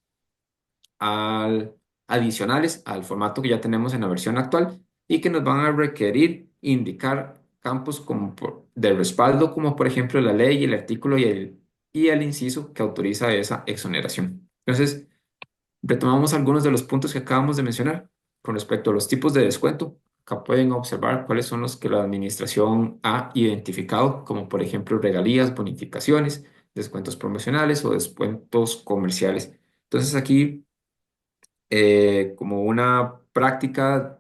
adicionales al formato que ya tenemos en la versión actual y que nos van a requerir indicar campos como de respaldo, como por ejemplo la ley, el artículo y el inciso que autoriza esa exoneración. Entonces, retomamos algunos de los puntos que acabamos de mencionar con respecto a los tipos de descuento. Acá pueden observar cuáles son los que la administración ha identificado, como por ejemplo regalías, bonificaciones, descuentos promocionales o descuentos comerciales. Entonces aquí como una práctica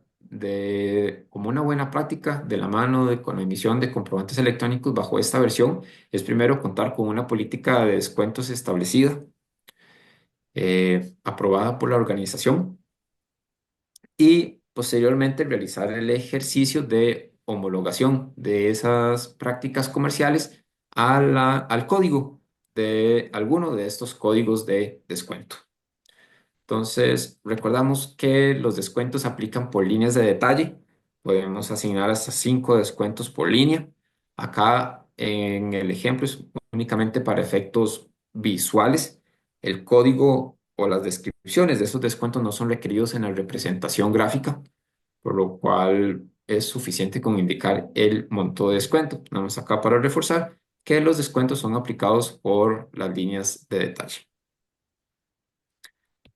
como una buena práctica de la mano con la emisión de comprobantes electrónicos bajo esta versión, es primero contar con una política de descuentos establecida, aprobada por la organización y posteriormente realizar el ejercicio de homologación de esas prácticas comerciales al código de alguno de estos códigos de descuento. Entonces, recordamos que los descuentos se aplican por líneas de detalle. Podemos asignar hasta 5 descuentos por línea. Acá en el ejemplo es únicamente para efectos visuales. El código o las descripciones de esos descuentos no son requeridos en la representación gráfica, por lo cual es suficiente con indicar el monto de descuento. Vamos acá para reforzar que los descuentos son aplicados por las líneas de detalle.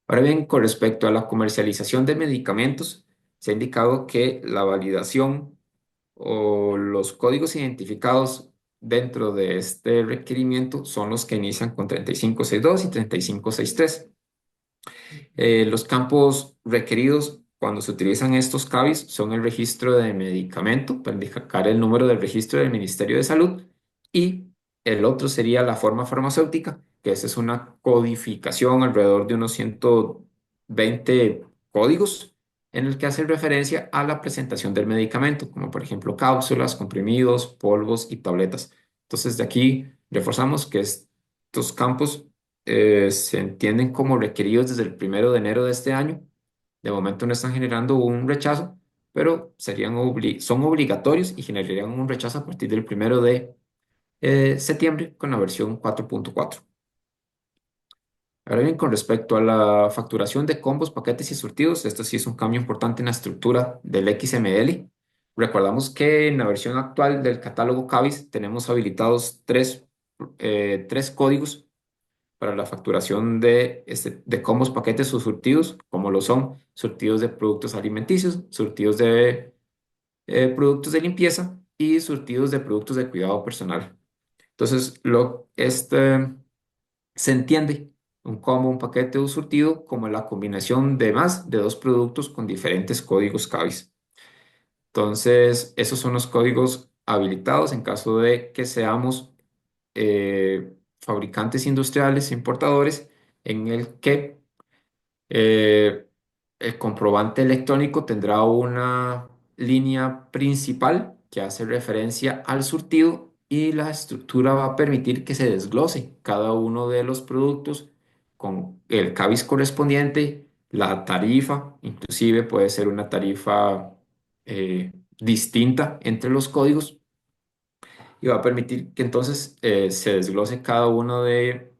Ahora bien, con respecto a la comercialización de medicamentos, se ha indicado que la validación o los códigos identificados dentro de este requerimiento son los que inician con 3562 y 3563. Los campos requeridos cuando se utilizan estos CABIs son el registro de medicamento para indicar el número del registro del Ministerio de Salud y el otro sería la forma farmacéutica, que esa es una codificación alrededor de unos 120 códigos en el que hace referencia a la presentación del medicamento, como por ejemplo cápsulas, comprimidos, polvos y tabletas. Entonces de aquí reforzamos que estos campos se entienden como requeridos desde el 1 de enero de este año. De momento no están generando un rechazo, pero son obligatorios y generarían un rechazo a partir del 1 de septiembre con la versión 4.4. Ahora bien, con respecto a la facturación de combos, paquetes y surtidos, esto sí es un cambio importante en la estructura del XML. Recordamos que en la versión actual del catálogo CABIS tenemos habilitados tres códigos para la facturación de combos, paquetes o surtidos, como lo son surtidos de productos alimenticios, surtidos de productos de limpieza y surtidos de productos de cuidado personal. Entonces, se entiende un combo, un paquete o surtido como la combinación de más de dos productos con diferentes códigos CABIS. Entonces, esos son los códigos habilitados en caso de que seamos fabricantes industriales, importadores, en el que eh, el comprobante electrónico tendrá una línea principal que hace referencia al surtido y la estructura va a permitir que se desglose cada uno de los productos con el CABIS correspondiente, la tarifa, inclusive puede ser una tarifa distinta entre los códigos y va a permitir que entonces se desglose cada uno de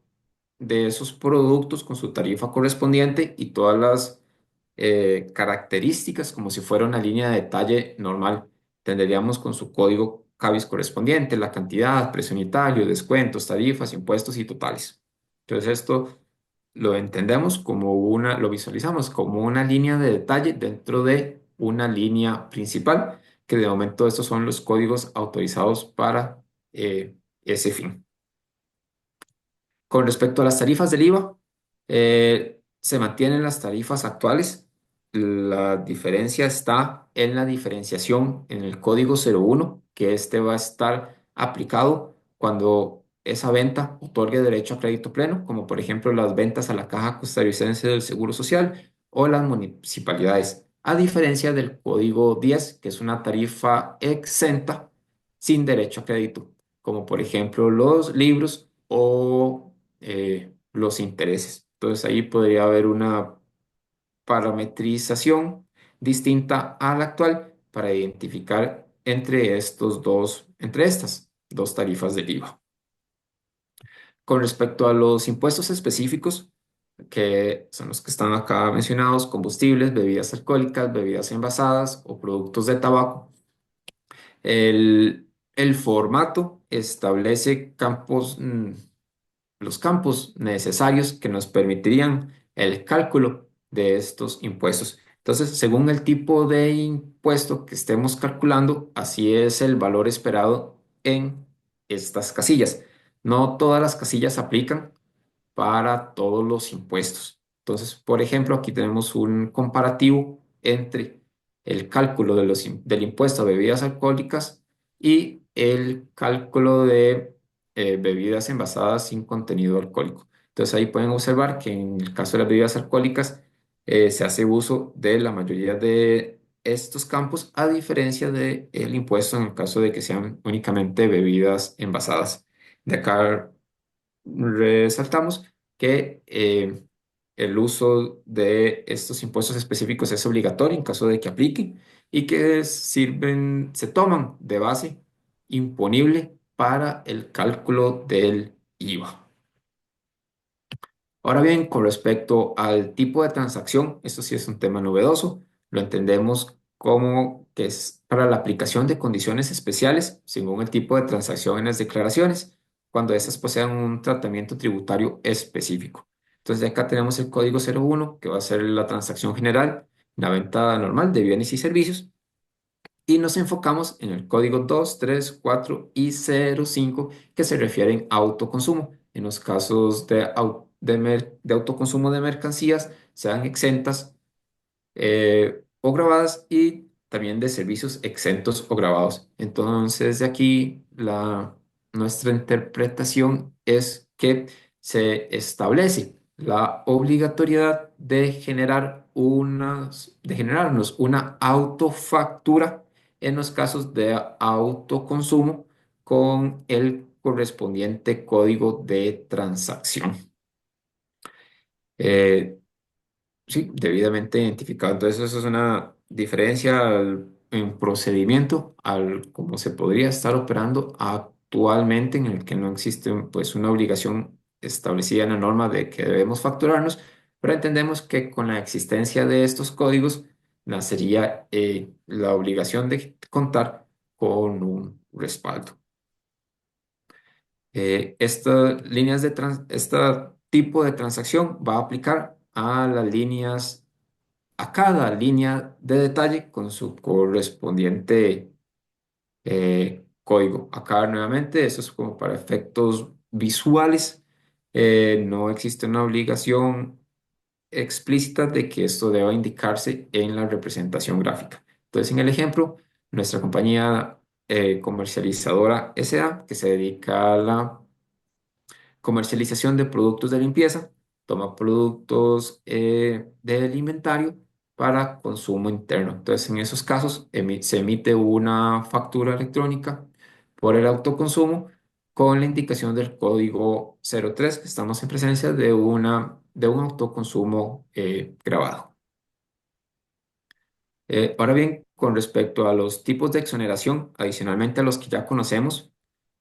esos productos con su tarifa correspondiente y todas las características como si fuera una línea de detalle normal. Tendríamos con su código CABIS correspondiente, la cantidad, precio unitario, descuentos, tarifas, impuestos y totales. Entonces esto lo entendemos como lo visualizamos como una línea de detalle dentro de una línea principal, que de momento estos son los códigos autorizados para ese fin. Con respecto a las tarifas del IVA, se mantienen las tarifas actuales. La diferencia está en la diferenciación en el código 01, que este va a estar aplicado cuando esa venta otorgue derecho a crédito pleno, como por ejemplo las ventas a la Caja Costarricense del Seguro Social o las municipalidades, a diferencia del código 10, que es una tarifa exenta sin derecho a crédito, como por ejemplo los libros o los intereses. Entonces ahí podría haber una parametrización distinta a la actual para identificar entre estas dos tarifas del IVA. Con respecto a los impuestos específicos, que son los que están acá mencionados, combustibles, bebidas alcohólicas, bebidas envasadas o productos de tabaco, el formato establece los campos necesarios que nos permitirían el cálculo de estos impuestos. Entonces, según el tipo de impuesto que estemos calculando, así es el valor esperado en estas casillas. No todas las casillas aplican para todos los impuestos. Entonces, por ejemplo, aquí tenemos un comparativo entre el cálculo del impuesto a bebidas alcohólicas y el cálculo de bebidas envasadas sin contenido alcohólico. Entonces, ahí pueden observar que en el caso de las bebidas alcohólicas se hace uso de la mayoría de estos campos, a diferencia del impuesto en el caso de que sean únicamente bebidas envasadas. De acá resaltamos que el uso de estos impuestos específicos es obligatorio en caso de que apliquen y que se toman de base imponible para el cálculo del IVA. Ahora bien, con respecto al tipo de transacción, esto sí es un tema novedoso, lo entendemos como que es para la aplicación de condiciones especiales según el tipo de transacción en las declaraciones, cuando éstas posean un tratamiento tributario específico. Entonces, de acá tenemos el código 01, que va a ser la transacción general, la venta normal de bienes y servicios, y nos enfocamos en el código 2, 3, 4 y 05 que se refieren a autoconsumo. En los casos de autoconsumo de mercancías, sean exentas o grabadas y también de servicios exentos o grabados. Entonces, de aquí nuestra interpretación es que se establece la obligatoriedad de generarnos una autofactura en los casos de autoconsumo con el correspondiente código de transacción. Eh, Sí, debidamente identificado. Entonces, eso es una diferencia en procedimiento al cómo se podría estar operando actualmente, en el que no existe pues una obligación establecida en la norma de que debemos facturarnos, pero entendemos que con la existencia de estos códigos nacería la obligación de contar con un respaldo. Este tipo de transacción va a aplicar a cada línea de detalle con su correspondiente código. Acá nuevamente, eso es como para efectos visuales. No existe una obligación explícita de que esto deba indicarse en la representación gráfica. Entonces, en el ejemplo, nuestra compañía comercializadora SA, que se dedica a la comercialización de productos de limpieza, toma productos del inventario para consumo interno. Entonces, en esos casos, se emite una factura electrónica por el autoconsumo con la indicación del código 03, que estamos en presencia de un autoconsumo grabado. Ahora bien, con respecto a los tipos de exoneración, adicionalmente a los que ya conocemos,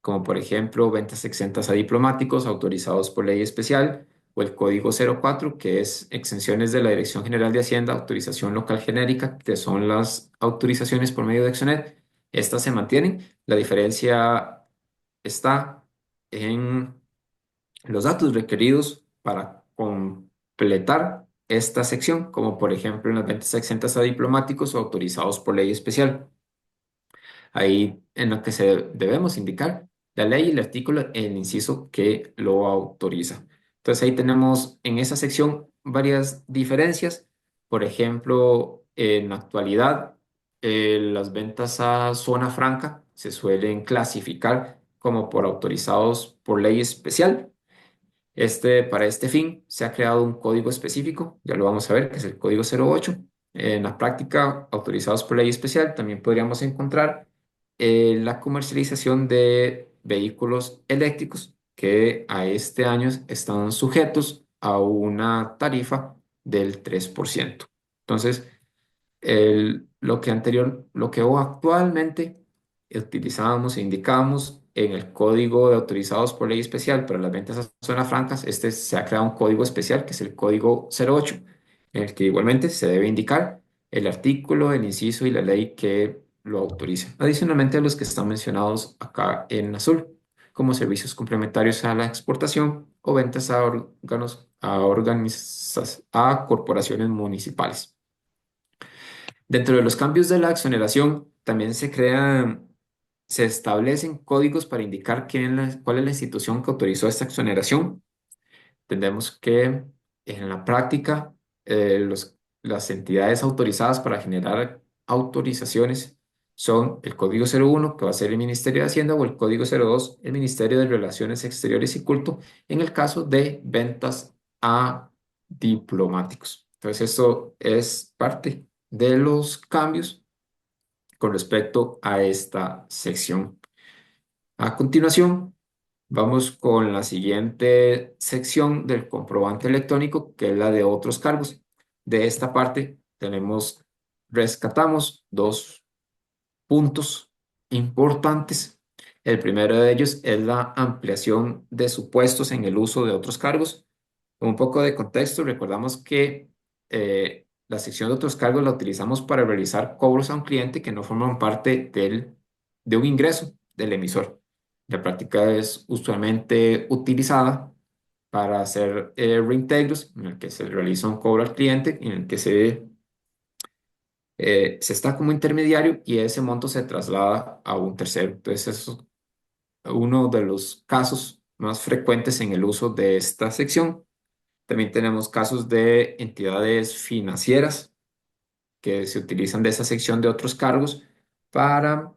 como por ejemplo ventas exentas a diplomáticos autorizados por ley especial, o el código 04, que es exenciones de la Dirección General de Hacienda, autorización local genérica, que son las autorizaciones por medio de Exonet, estas se mantienen. La diferencia está en los datos requeridos para completar esta sección, como por ejemplo en las ventas exentas a diplomáticos o autorizados por ley especial. Ahí en lo que debemos indicar la ley, el artículo, el inciso que lo autoriza. Entonces ahí tenemos en esa sección varias diferencias. Por ejemplo, en la actualidad, las ventas a zona franca se suelen clasificar como por autorizados por ley especial. Para este fin se ha creado un código específico, ya lo vamos a ver, que es el código 08. En la práctica, autorizados por ley especial, también podríamos encontrar la comercialización de vehículos eléctricos que a este año están sujetos a una tarifa del 3%. Entonces, lo que actualmente utilizábamos e indicábamos en el código de autorizados por ley especial para las ventas a zonas francas, se ha creado un código especial que es el código 08, en el que igualmente se debe indicar el artículo, el inciso y la ley que lo autoriza. Adicionalmente a los que están mencionados acá en azul, como servicios complementarios a la exportación o ventas a a corporaciones municipales. Dentro de los cambios de la exoneración, también se establecen códigos para indicar cuál es la institución que autorizó esta exoneración. Entendemos que en la práctica, las entidades autorizadas para generar autorizaciones son el código 01, que va a ser el Ministerio de Hacienda, o el código 02, el Ministerio de Relaciones Exteriores y Culto, en el caso de ventas a diplomáticos. Entonces, esto es parte de los cambios con respecto a esta sección. A continuación, vamos con la siguiente sección del comprobante electrónico, que es la de otros cargos. De esta parte rescatamos dos puntos importantes. El primero de ellos es la ampliación de supuestos en el uso de otros cargos. Con un poco de contexto, recordamos que la sección de otros cargos la utilizamos para realizar cobros a un cliente que no forman parte de un ingreso del emisor. La práctica es usualmente utilizada para hacer reintegros, en el que se realiza un cobro al cliente, en el que se está como intermediario y ese monto se traslada a un tercero. Entonces, eso es uno de los casos más frecuentes en el uso de esta sección. También tenemos casos de entidades financieras que se utilizan de esa sección de otros cargos para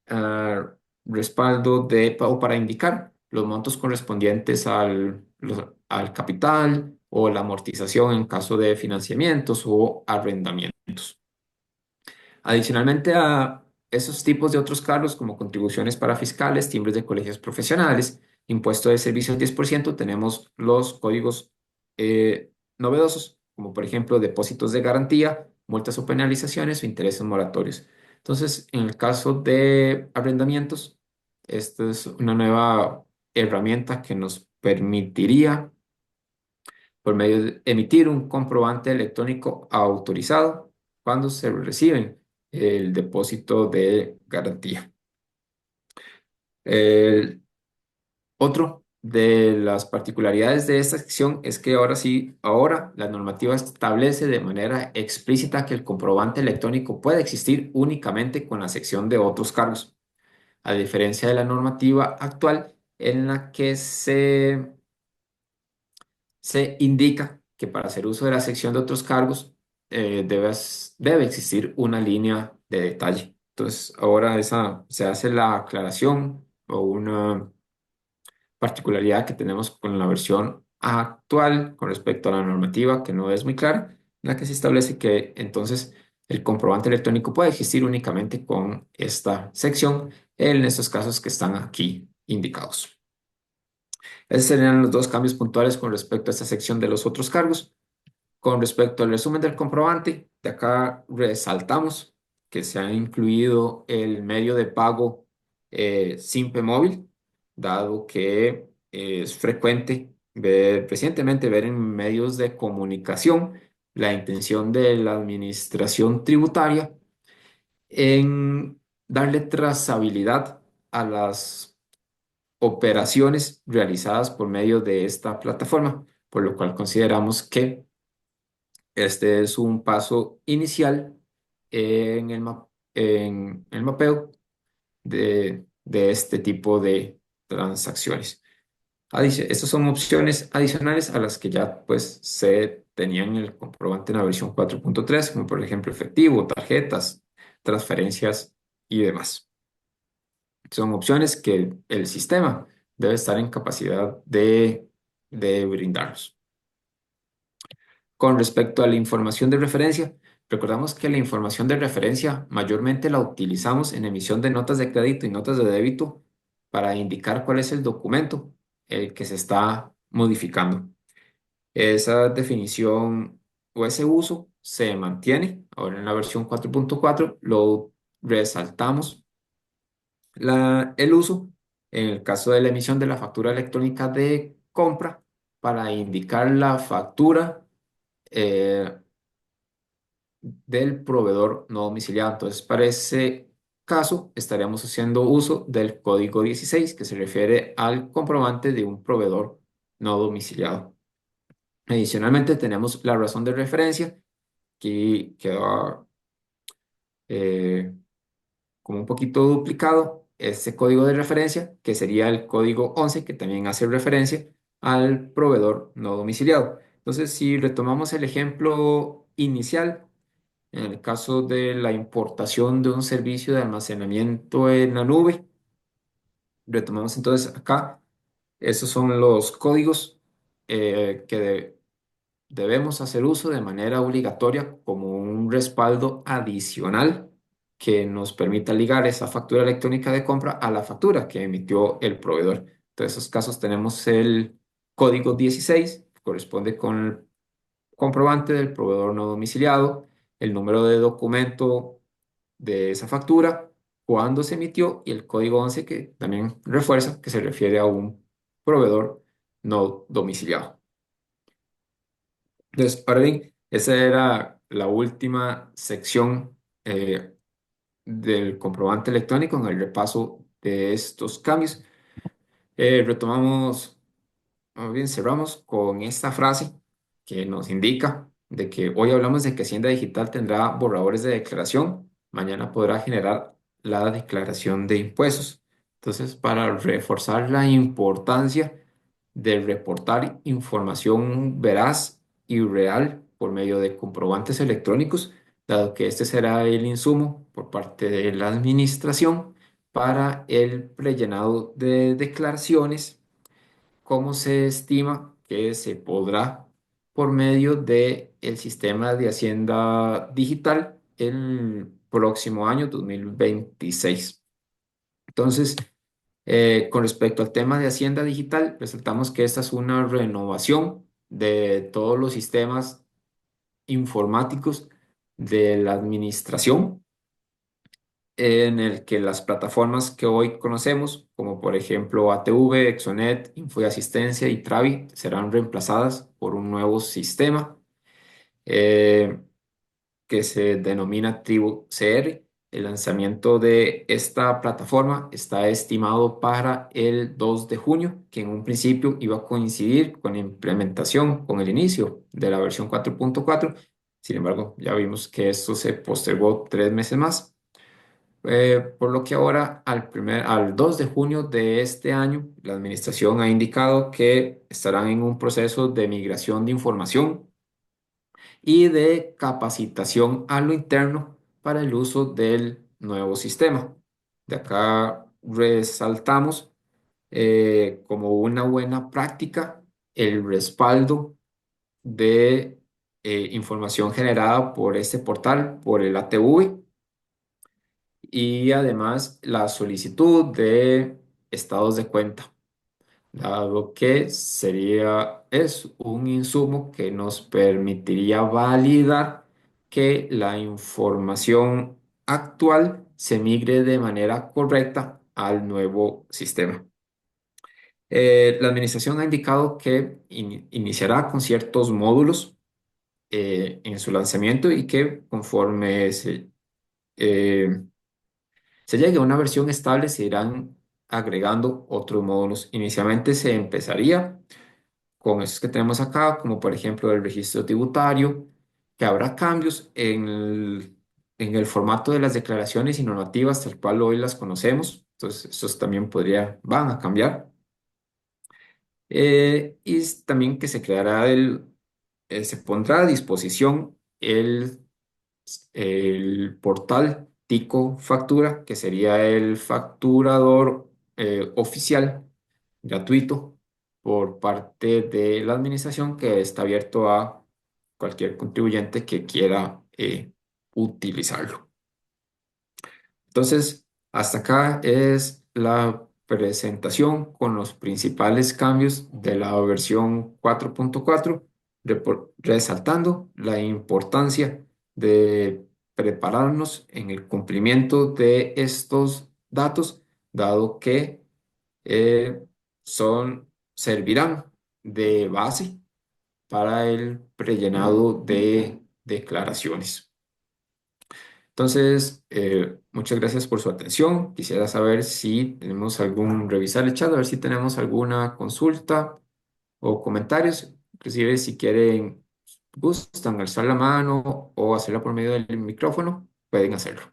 ah, respaldo o para indicar los montos correspondientes al capital o la amortización en caso de financiamientos o arrendamientos. Adicionalmente a esos tipos de otros cargos como contribuciones para fiscales, timbres de colegios profesionales, impuesto de servicios 10%, tenemos los códigos novedosos, como por ejemplo depósitos de garantía, multas o penalizaciones o intereses moratorios. Entonces, en el caso de arrendamientos, esta es una nueva herramienta que nos permitiría, por medio de emitir un comprobante electrónico autorizado cuando se reciben el depósito de garantía. El otro de las particularidades de esta sección es que ahora sí, ahora la normativa establece de manera explícita que el comprobante electrónico puede existir únicamente con la sección de otros cargos, a diferencia de la normativa actual en la que se indica que para hacer uso de la sección de otros cargos debe existir una línea de detalle. Entonces, ahora se hace la aclaración o una particularidad que tenemos con la versión actual con respecto a la normativa, que no es muy clara, en la que se establece que entonces el comprobante electrónico puede existir únicamente con esta sección en estos casos que están aquí indicados. Esos serían los dos cambios puntuales con respecto a esta sección de los otros cargos. Con respecto al resumen del comprobante, de acá resaltamos que se ha incluido el medio de pago Simpe Móvil, dado que es frecuente recientemente ver en medios de comunicación la intención de la administración tributaria en darle trazabilidad a las operaciones realizadas por medio de esta plataforma, por lo cual consideramos que este es un paso inicial en el mapeo de este tipo de transacciones. Estas son opciones adicionales a las que ya pues se tenían en el comprobante en la versión 4.3, como por ejemplo efectivo, tarjetas, transferencias y demás. Son opciones que el sistema debe estar en capacidad de brindarnos. Con respecto a la información de referencia, recordamos que la información de referencia mayormente la utilizamos en emisión de notas de crédito y notas de débito para indicar cuál es el documento el que se está modificando. Esa definición o ese uso se mantiene. Ahora en la versión 4.4 lo resaltamos el uso en el caso de la emisión de la factura electrónica de compra para indicar la factura eh, del proveedor no domiciliado. Entonces, para ese caso, estaríamos haciendo uso del código 16, que se refiere al comprobante de un proveedor no domiciliado. Adicionalmente, tenemos la razón de referencia, que queda como un poquito duplicado este código de referencia, que sería el código 11, que también hace referencia al proveedor no domiciliado. Entonces, si retomamos el ejemplo inicial, en el caso de la importación de un servicio de almacenamiento en la nube, retomamos entonces acá, esos son los códigos que debemos hacer uso de manera obligatoria como un respaldo adicional que nos permita ligar esa factura electrónica de compra a la factura que emitió el proveedor. Entonces, en esos casos tenemos el código 16, que corresponde con el comprobante del proveedor no domiciliado, el número de documento de esa factura, cuándo se emitió y el código 11 que también refuerza que se refiere a un proveedor no domiciliado. Entonces, ahora bien, esa era la última sección del comprobante electrónico en el repaso de estos cambios. Retomamos. Muy bien, cerramos con esta frase que nos indica de que hoy hablamos de que Hacienda Digital tendrá borradores de declaración, mañana podrá generar la declaración de impuestos. Entonces, para reforzar la importancia de reportar información veraz y real por medio de comprobantes electrónicos, dado que este será el insumo por parte de la administración para el prellenado de declaraciones. ¿Cómo se estima que se podrá por medio del sistema de Hacienda Digital el próximo año 2026? Entonces, con respecto al tema de Hacienda Digital, resaltamos que esta es una renovación de todos los sistemas informáticos de la administración en el que las plataformas que hoy conocemos, como por ejemplo ATV, Exonet, Info y Asistencia y Travi, serán reemplazadas por un nuevo sistema eh, que se denomina Tribu CR, El lanzamiento de esta plataforma está estimado para el 2 de junio, que en un principio iba a coincidir con la implementación, con el inicio de la versión 4.4. Sin embargo, ya vimos que esto se postergó 3 meses más. Por lo que ahora al 2 de junio de este año, la administración ha indicado que estarán en un proceso de migración de información y de capacitación a lo interno para el uso del nuevo sistema. De acá resaltamos como una buena práctica el respaldo de información generada por este portal, por el ATV, y además la solicitud de estados de cuenta, dado que es un insumo que nos permitiría validar que la información actual se migre de manera correcta al nuevo sistema. La administración ha indicado que iniciará con ciertos módulos en su lanzamiento y que conforme eh, se llegue a una versión estable, se irán agregando otros módulos. Inicialmente se empezaría con esos que tenemos acá, como por ejemplo el registro tributario, que habrá cambios en el formato de las declaraciones y normativas tal cual hoy las conocemos. Entonces, estos también van a cambiar. También que se pondrá a disposición el portal Tico Factura, que sería el facturador oficial gratuito por parte de la administración, que está abierto a cualquier contribuyente que quiera utilizarlo. Entonces, hasta acá es la presentación con los principales cambios de la versión 4.4, resaltando la importancia de prepararnos en el cumplimiento de estos datos, dado que eh, servirán de base para el prellenado de declaraciones. Entonces, muchas gracias por su atención. Quisiera saber si tenemos revisar el chat, a ver si tenemos alguna consulta o comentarios. Inclusive, si gustan alzar la mano o hacerlo por medio del micrófono, pueden hacerlo.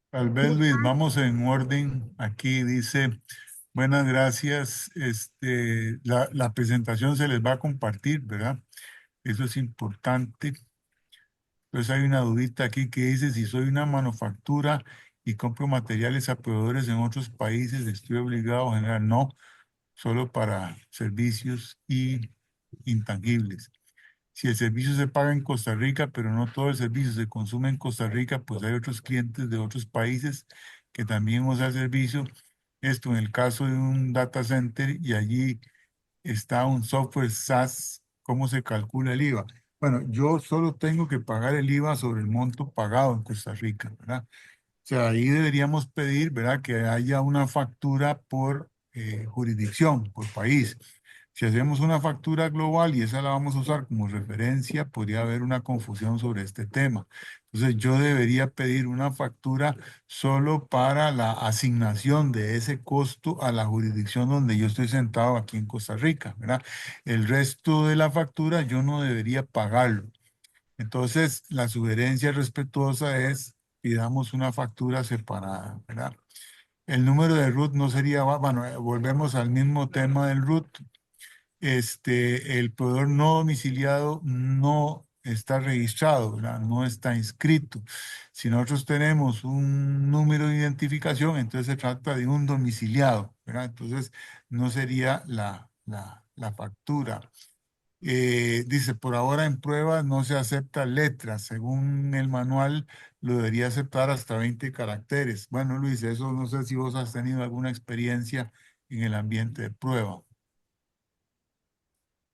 Tal vez, Luis, vamos en orden. Aquí dice, buenas gracias. La presentación se les va a compartir, ¿verdad? Eso es importante. Entonces hay una dudita aquí que dice, si soy una manufactura y compro materiales a proveedores en otros países, ¿estoy obligado a generar? No, solo para servicios y intangibles. Si el servicio se paga en Costa Rica, pero no todo el servicio se consume en Costa Rica, pues hay otros clientes de otros países que también usan el servicio. Esto en el caso de un data center y allí está un software SaaS, ¿cómo se calcula el IVA? Bueno, yo solo tengo que pagar el IVA sobre el monto pagado en Costa Rica, ¿verdad? O sea, ahí deberíamos pedir, ¿verdad?, que haya una factura por jurisdicción, por país. Si hacemos una factura global y esa la vamos a usar como referencia, podría haber una confusión sobre este tema. Entonces, yo debería pedir una factura solo para la asignación de ese costo a la jurisdicción donde yo estoy sentado aquí en Costa Rica, ¿verdad? El resto de la factura yo no debería pagarlo. Entonces, la sugerencia respetuosa es pidamos una factura separada, ¿verdad? El número de root no sería, bueno, volvemos al mismo tema del root. El proveedor no domiciliado no está registrado, ¿verdad? No está inscrito. Si nosotros tenemos un número de identificación, entonces se trata de un domiciliado, ¿verdad? Entonces, no sería la factura. Dice, por ahora en prueba no se acepta letras. Según el manual, lo debería aceptar hasta 20 caracteres. Bueno, Luis, eso no sé si vos has tenido alguna experiencia en el ambiente de prueba.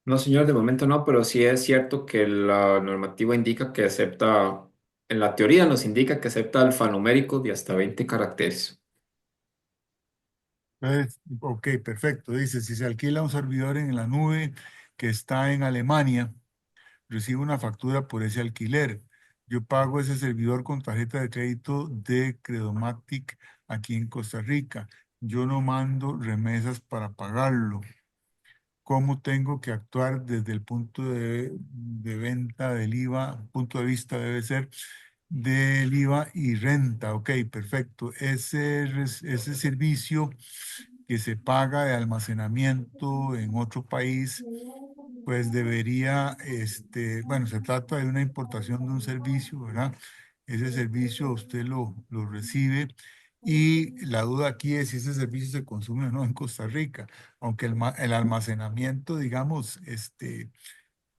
No, señor, de momento no, pero sí es cierto que la normativa indica que acepta, en la teoría nos indica que acepta alfanuméricos de hasta 20 caracteres. Entonces, ok, perfecto. Dice, si se alquila un servidor en la nube que está en Alemania, recibe una factura por ese alquiler. Yo pago ese servidor con tarjeta de crédito de Credomatic aquí en Costa Rica. Yo no mando remesas para pagarlo. ¿Cómo tengo que actuar desde el punto de venta del IVA? Punto de vista debe ser del IVA y renta. Ok, perfecto. Ese servicio que se paga de almacenamiento en otro país, pues debería, bueno, se trata de una importación de un servicio, ¿verdad? Ese servicio usted lo recibe y la duda aquí es si ese servicio se consume o no en Costa Rica, aunque el almacenamiento, digamos,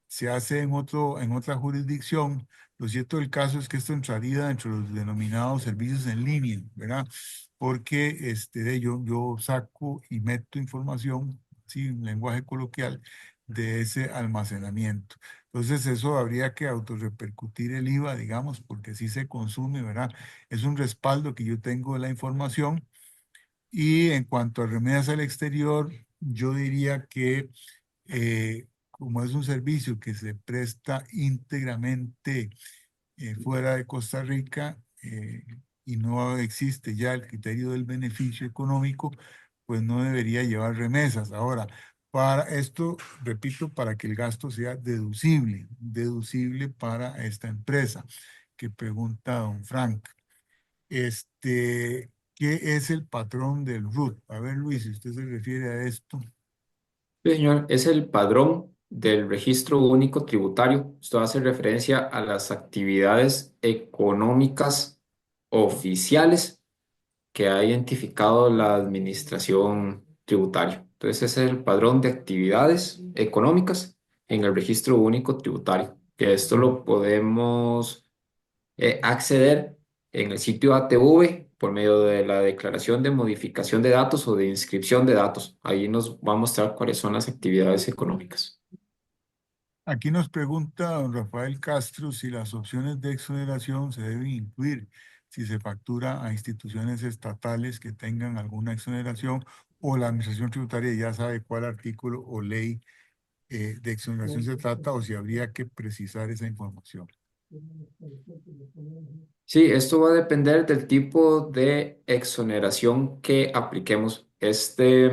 se hace en otra jurisdicción. Lo cierto del caso es que esto entraría dentro de los denominados servicios en línea, ¿verdad? Porque yo saco y meto información, sí, en lenguaje coloquial, de ese almacenamiento. Entonces, eso habría que autorrepercutir el IVA, digamos, porque sí se consume, ¿verdad? Es un respaldo que yo tengo de la información. Y en cuanto a remedios al exterior, yo diría que como es un servicio que se presta íntegramente fuera de Costa Rica y no existe ya el criterio del beneficio económico, pues no debería llevar remesas. Ahora, para esto, repito, para que el gasto sea deducible para esta empresa que pregunta don Frank. ¿Qué es el patrón del RUT? A ver, Luis, si usted se refiere a esto. Sí, señor, es el padrón del Registro Único Tributario. Esto hace referencia a las actividades económicas oficiales que ha identificado la Administración Tributaria. Entonces, ese es el padrón de actividades económicas en el Registro Único Tributario, que esto lo podemos acceder en el sitio ATV por medio de la declaración de modificación de datos o de inscripción de datos. Ahí nos va a mostrar cuáles son las actividades económicas. Aquí nos pregunta don Rafael Castro si las opciones de exoneración se deben incluir si se factura a instituciones estatales que tengan alguna exoneración o la administración tributaria ya sabe cuál artículo o ley de exoneración se trata o si habría que precisar esa información. Sí, esto va a depender del tipo de exoneración que apliquemos. Este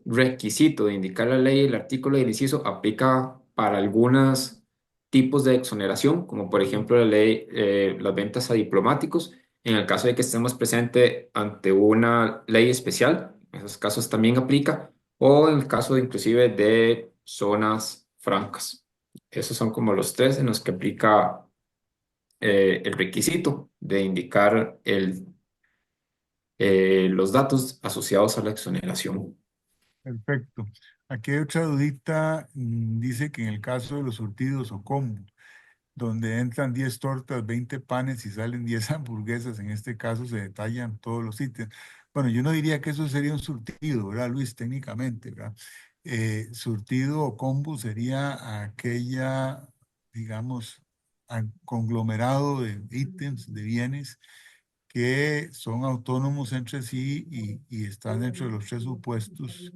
requisito de indicar la ley, el artículo y el inciso aplica para algunos tipos de exoneración, como por ejemplo la ley, las ventas a diplomáticos. En el caso de que estemos presentes ante una ley especial, en esos casos también aplica, o en el caso inclusive de zonas francas. Esos son como los tres en los que aplica el requisito de indicar los datos asociados a la exoneración. Perfecto. Aquí hay otra dudita, dice que en el caso de los surtidos o combos, donde entran 10 tortas, 20 panes y salen 10 hamburguesas. En este caso se detallan todos los ítems. Bueno, yo no diría que eso sería un surtido, ¿verdad, Luis? Técnicamente, ¿verdad? Surtido o combo sería aquella, digamos, conglomerado de ítems, de bienes que son autónomos entre sí y están dentro de los tres supuestos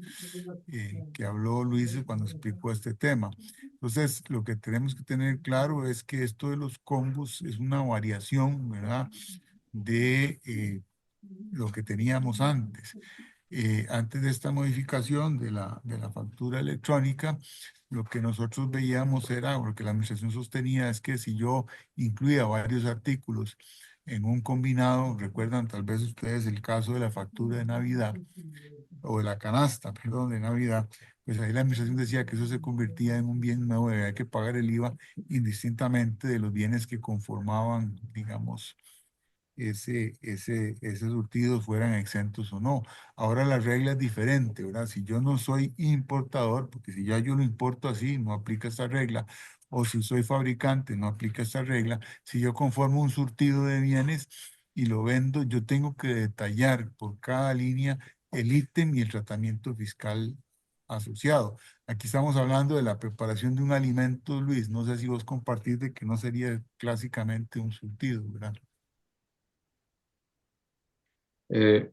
que habló Luis cuando explicó este tema. Entonces, lo que tenemos que tener claro es que esto de los combos es una variación, ¿verdad? De lo que teníamos antes. Antes de esta modificación de la factura electrónica, lo que nosotros veíamos era, o lo que la administración sostenía, es que si yo incluía varios artículos en un combinado, recuerdan tal vez ustedes el caso de la factura de Navidad, o de la canasta, perdón, de Navidad, pues ahí la administración decía que eso se convertía en un bien nuevo y había que pagar el IVA indistintamente de los bienes que conformaban, digamos, ese surtido fueran exentos o no. Ahora la regla es diferente, ¿verdad? Si yo no soy importador, porque si ya yo lo importo así, no aplica esta regla, o si soy fabricante, no aplica esta regla. Si yo conformo un surtido de bienes y lo vendo, yo tengo que detallar por cada línea el ítem y el tratamiento fiscal asociado. Aquí estamos hablando de la preparación de un alimento, Luis. No sé si vos compartís de que no sería clásicamente un surtido, ¿verdad? Eh,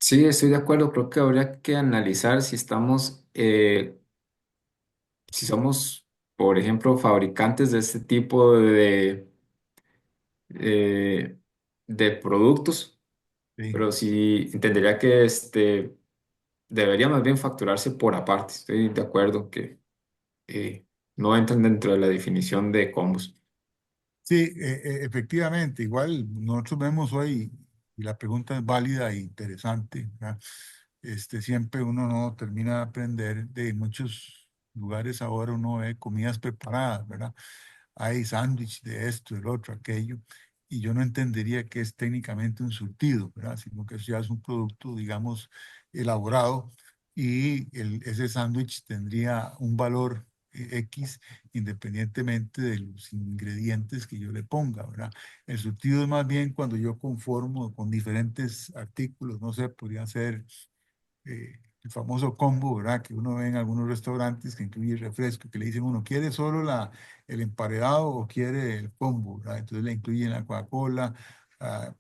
Sí, estoy de acuerdo. Creo que habría que analizar si estamos, si somos, por ejemplo, fabricantes de este tipo eh, de productos, Sí. pero sí entendería que debería más bien facturarse por aparte. Estoy de acuerdo que no entran dentro de la definición de combos. Sí, efectivamente, igual nosotros vemos hoy, y la pregunta es válida e interesante, ¿verdad? Siempre uno no termina de aprender de muchos lugares ahora uno ve comidas preparadas, ¿verdad? Hay sándwich de esto, del otro, aquello, y yo no entendería que es técnicamente un surtido, ¿verdad? Sino que eso ya es un producto, digamos, elaborado y ese sándwich tendría un valor X independientemente de los ingredientes que yo le ponga, ¿verdad? El surtido es más bien cuando yo conformo con diferentes artículos, no sé, podría ser el famoso combo, ¿verdad? Que uno ve en algunos restaurantes que incluye refresco, que le dicen uno, ¿quiere solo el emparedado o quiere el combo, ¿verdad? Entonces le incluyen la Coca-Cola,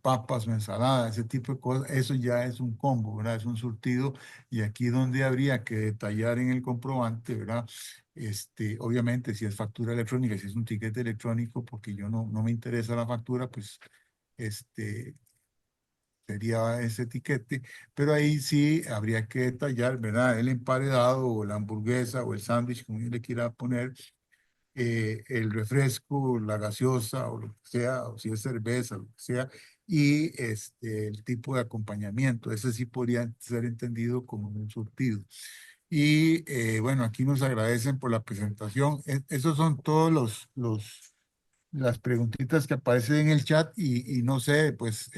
papas o ensalada, ese tipo de cosas. Eso ya es un combo, ¿verdad? Es un surtido. Y aquí donde habría que detallar en el comprobante, ¿verdad? Obviamente, si es factura electrónica, si es un tiquete electrónico, porque yo no me interesa la factura, pues este, sería ese etiquete, pero ahí sí habría que detallar, ¿verdad? El emparedado o la hamburguesa o el sándwich, como yo le quiera poner, el refresco, la gaseosa o lo que sea, o si es cerveza, lo que sea, y el tipo de acompañamiento. Ese sí podría ser entendido como un surtido. Y bueno, aquí nos agradecen por la presentación. Esos son todos las preguntitas que aparecen en el chat y no sé, pues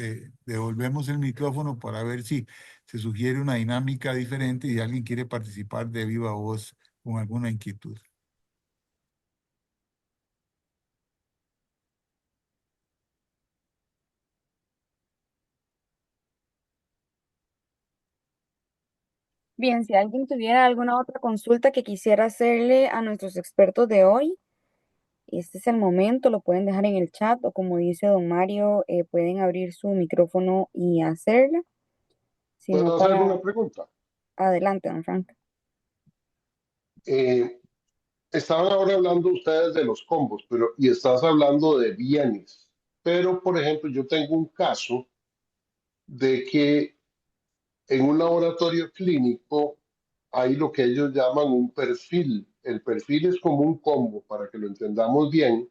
devolvemos el micrófono para ver si se sugiere una dinámica diferente y alguien quiere participar de viva voz con alguna inquietud. Bien, si alguien tuviera alguna otra consulta que quisiera hacerle a nuestros expertos de hoy, este es el momento, lo pueden dejar en el chat o como dice don Mario, pueden abrir su micrófono y hacerla, sino ¿Puedo hacerle para una pregunta? adelante, don Frank. Eh, Estaban ahora hablando ustedes de los combos, pero y estás hablando de bienes. Pero, por ejemplo, yo tengo un caso de que en un laboratorio clínico hay lo que ellos llaman un perfil. El perfil es como un combo, para que lo entendamos bien.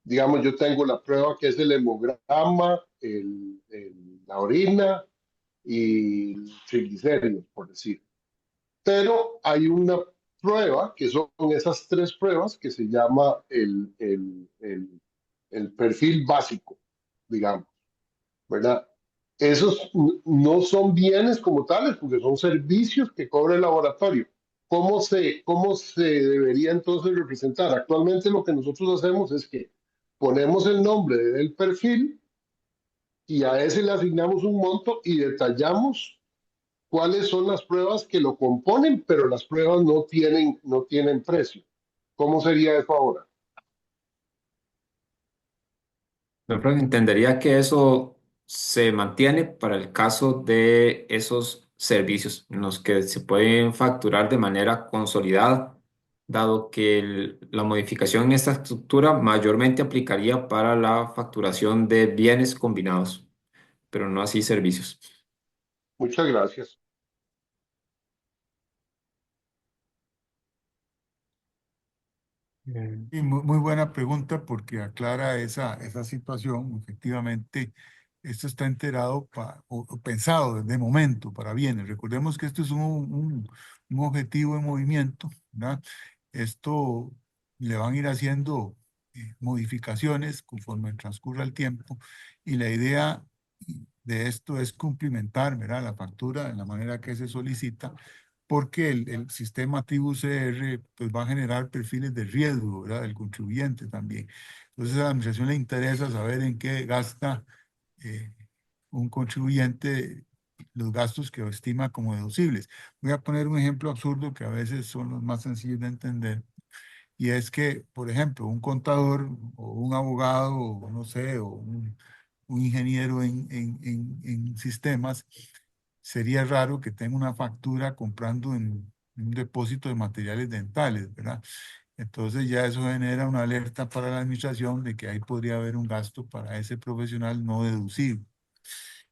Digamos, yo tengo la prueba que es el hemograma, la orina y triglicéridos, por decir. Pero hay una prueba, que son esas tres pruebas, que se llama el perfil básico, digamos, ¿verdad? Esos no son bienes como tales, porque son servicios que cobra el laboratorio. Cómo se debería entonces representar? Actualmente lo que nosotros hacemos es que ponemos el nombre del perfil y a ese le asignamos un monto y detallamos cuáles son las pruebas que lo componen, pero las pruebas no tienen precio. ¿Cómo sería eso ahora? Yo creo que entendería que eso se mantiene para el caso de esos servicios en los que se pueden facturar de manera consolidada, dado que la modificación en esta estructura mayormente aplicaría para la facturación de bienes combinados, pero no así servicios. Muchas gracias. Y muy buena pregunta porque aclara esa situación. Efectivamente, esto está enterado o pensado de momento para bienes. Recordemos que esto es un objetivo en movimiento, ¿verdad? Esto le van a ir haciendo modificaciones conforme transcurra el tiempo y la idea de esto es cumplimentar, ¿verdad? La factura en la manera que se solicita porque el sistema TIBU-CR pues, va a generar perfiles de riesgo, ¿verdad? Del contribuyente también. Entonces a la administración le interesa saber en qué gasta eh, un contribuyente los gastos que estima como deducibles. Voy a poner un ejemplo absurdo que a veces son los más sencillos de entender, y es que, por ejemplo, un contador o un abogado, o no sé, o un ingeniero en sistemas, sería raro que tenga una factura comprando en un depósito de materiales dentales, ¿verdad? Entonces ya eso genera una alerta para la administración de que ahí podría haber un gasto para ese profesional no deducible.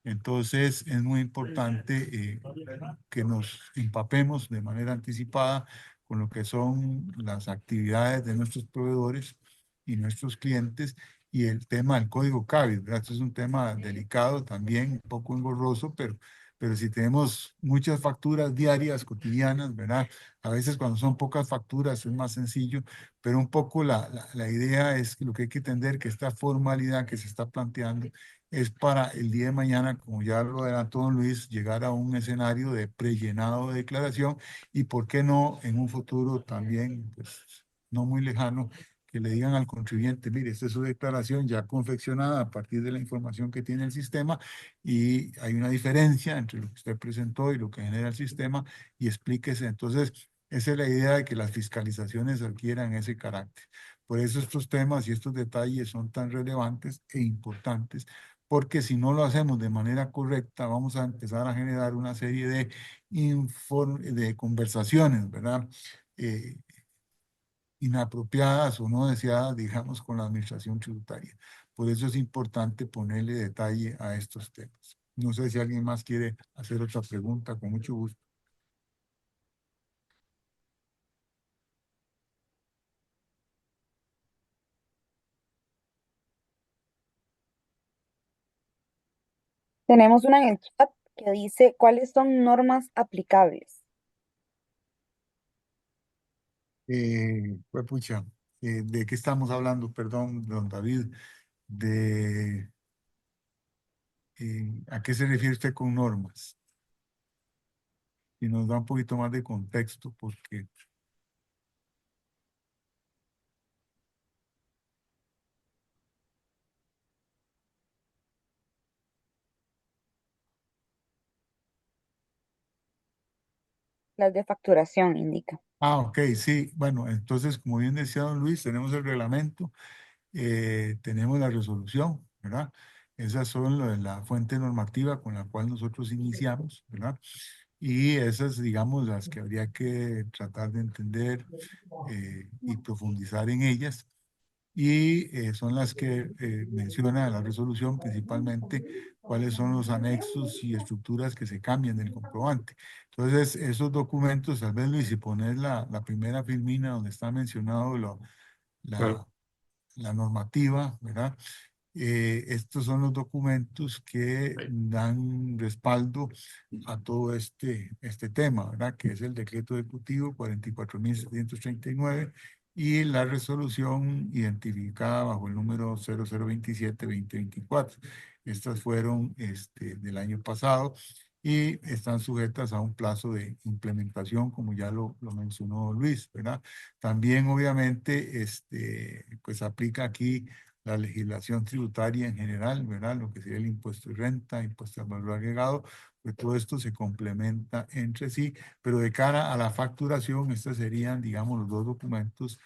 Entonces es muy importante que nos empapemos de manera anticipada con lo que son las actividades de nuestros proveedores y nuestros clientes y el tema del código CABIS, ¿verdad? Esto es un tema delicado también, un poco engorroso, pero si tenemos muchas facturas diarias, cotidianas, ¿verdad? A veces cuando son pocas facturas es más sencillo, pero un poco la idea es que lo que hay que entender que esta formalidad que se está planteando es para el día de mañana, como ya lo adelantó don Luis, llegar a un escenario de prellenado de declaración y, ¿por qué no, en un futuro también, pues, no muy lejano, que le digan al contribuyente, mire, esta es su declaración ya confeccionada a partir de la información que tiene el sistema y hay una diferencia entre lo que usted presentó y lo que genera el sistema y explíquese. Entonces, esa es la idea de que las fiscalizaciones adquieran ese carácter. Por eso estos temas y estos detalles son tan relevantes e importantes porque si no lo hacemos de manera correcta, vamos a empezar a generar una serie de conversaciones, ¿verdad? Eh, Inapropiadas o no deseadas, digamos, con la administración tributaria. Por eso es importante ponerle detalle a estos temas. No sé si alguien más quiere hacer otra pregunta, con mucho gusto. Tenemos una en el chat que dice, ¿cuáles son normas aplicables? Pues pucha, ¿de qué estamos hablando? Perdón, don David, de ¿a qué se refiere usted con normas? Y nos da un poquito más de contexto, porque Las de facturación, indica. ok, sí, bueno, entonces, como bien decía don Luis, tenemos el reglamento, tenemos la resolución, ¿verdad? Esas son la fuente normativa con la cual nosotros iniciamos, ¿verdad? Y esas, digamos, las que habría que tratar de entender y profundizar en ellas. Y son las que menciona la resolución principalmente cuáles son los anexos y estructuras que se cambian del comprobante. Entonces, esos documentos, tal vez Luis, si pones la primera filmina donde está mencionado Claro. la, la normativa, ¿verdad? Estos son los documentos que Ahí. dan respaldo a todo este tema, ¿verdad? Que es el decreto ejecutivo 44.739 y la resolución identificada bajo el número 0027-2024. Estas fueron del año pasado y están sujetas a un plazo de implementación, como ya lo mencionó Luis, ¿verdad? También, obviamente, pues aplica aquí la legislación tributaria en general, ¿verdad? Lo que sería el impuesto de renta, impuesto al valor agregado, pues todo esto se complementa entre sí, pero de cara a la facturación, estos serían, digamos, los dos documentos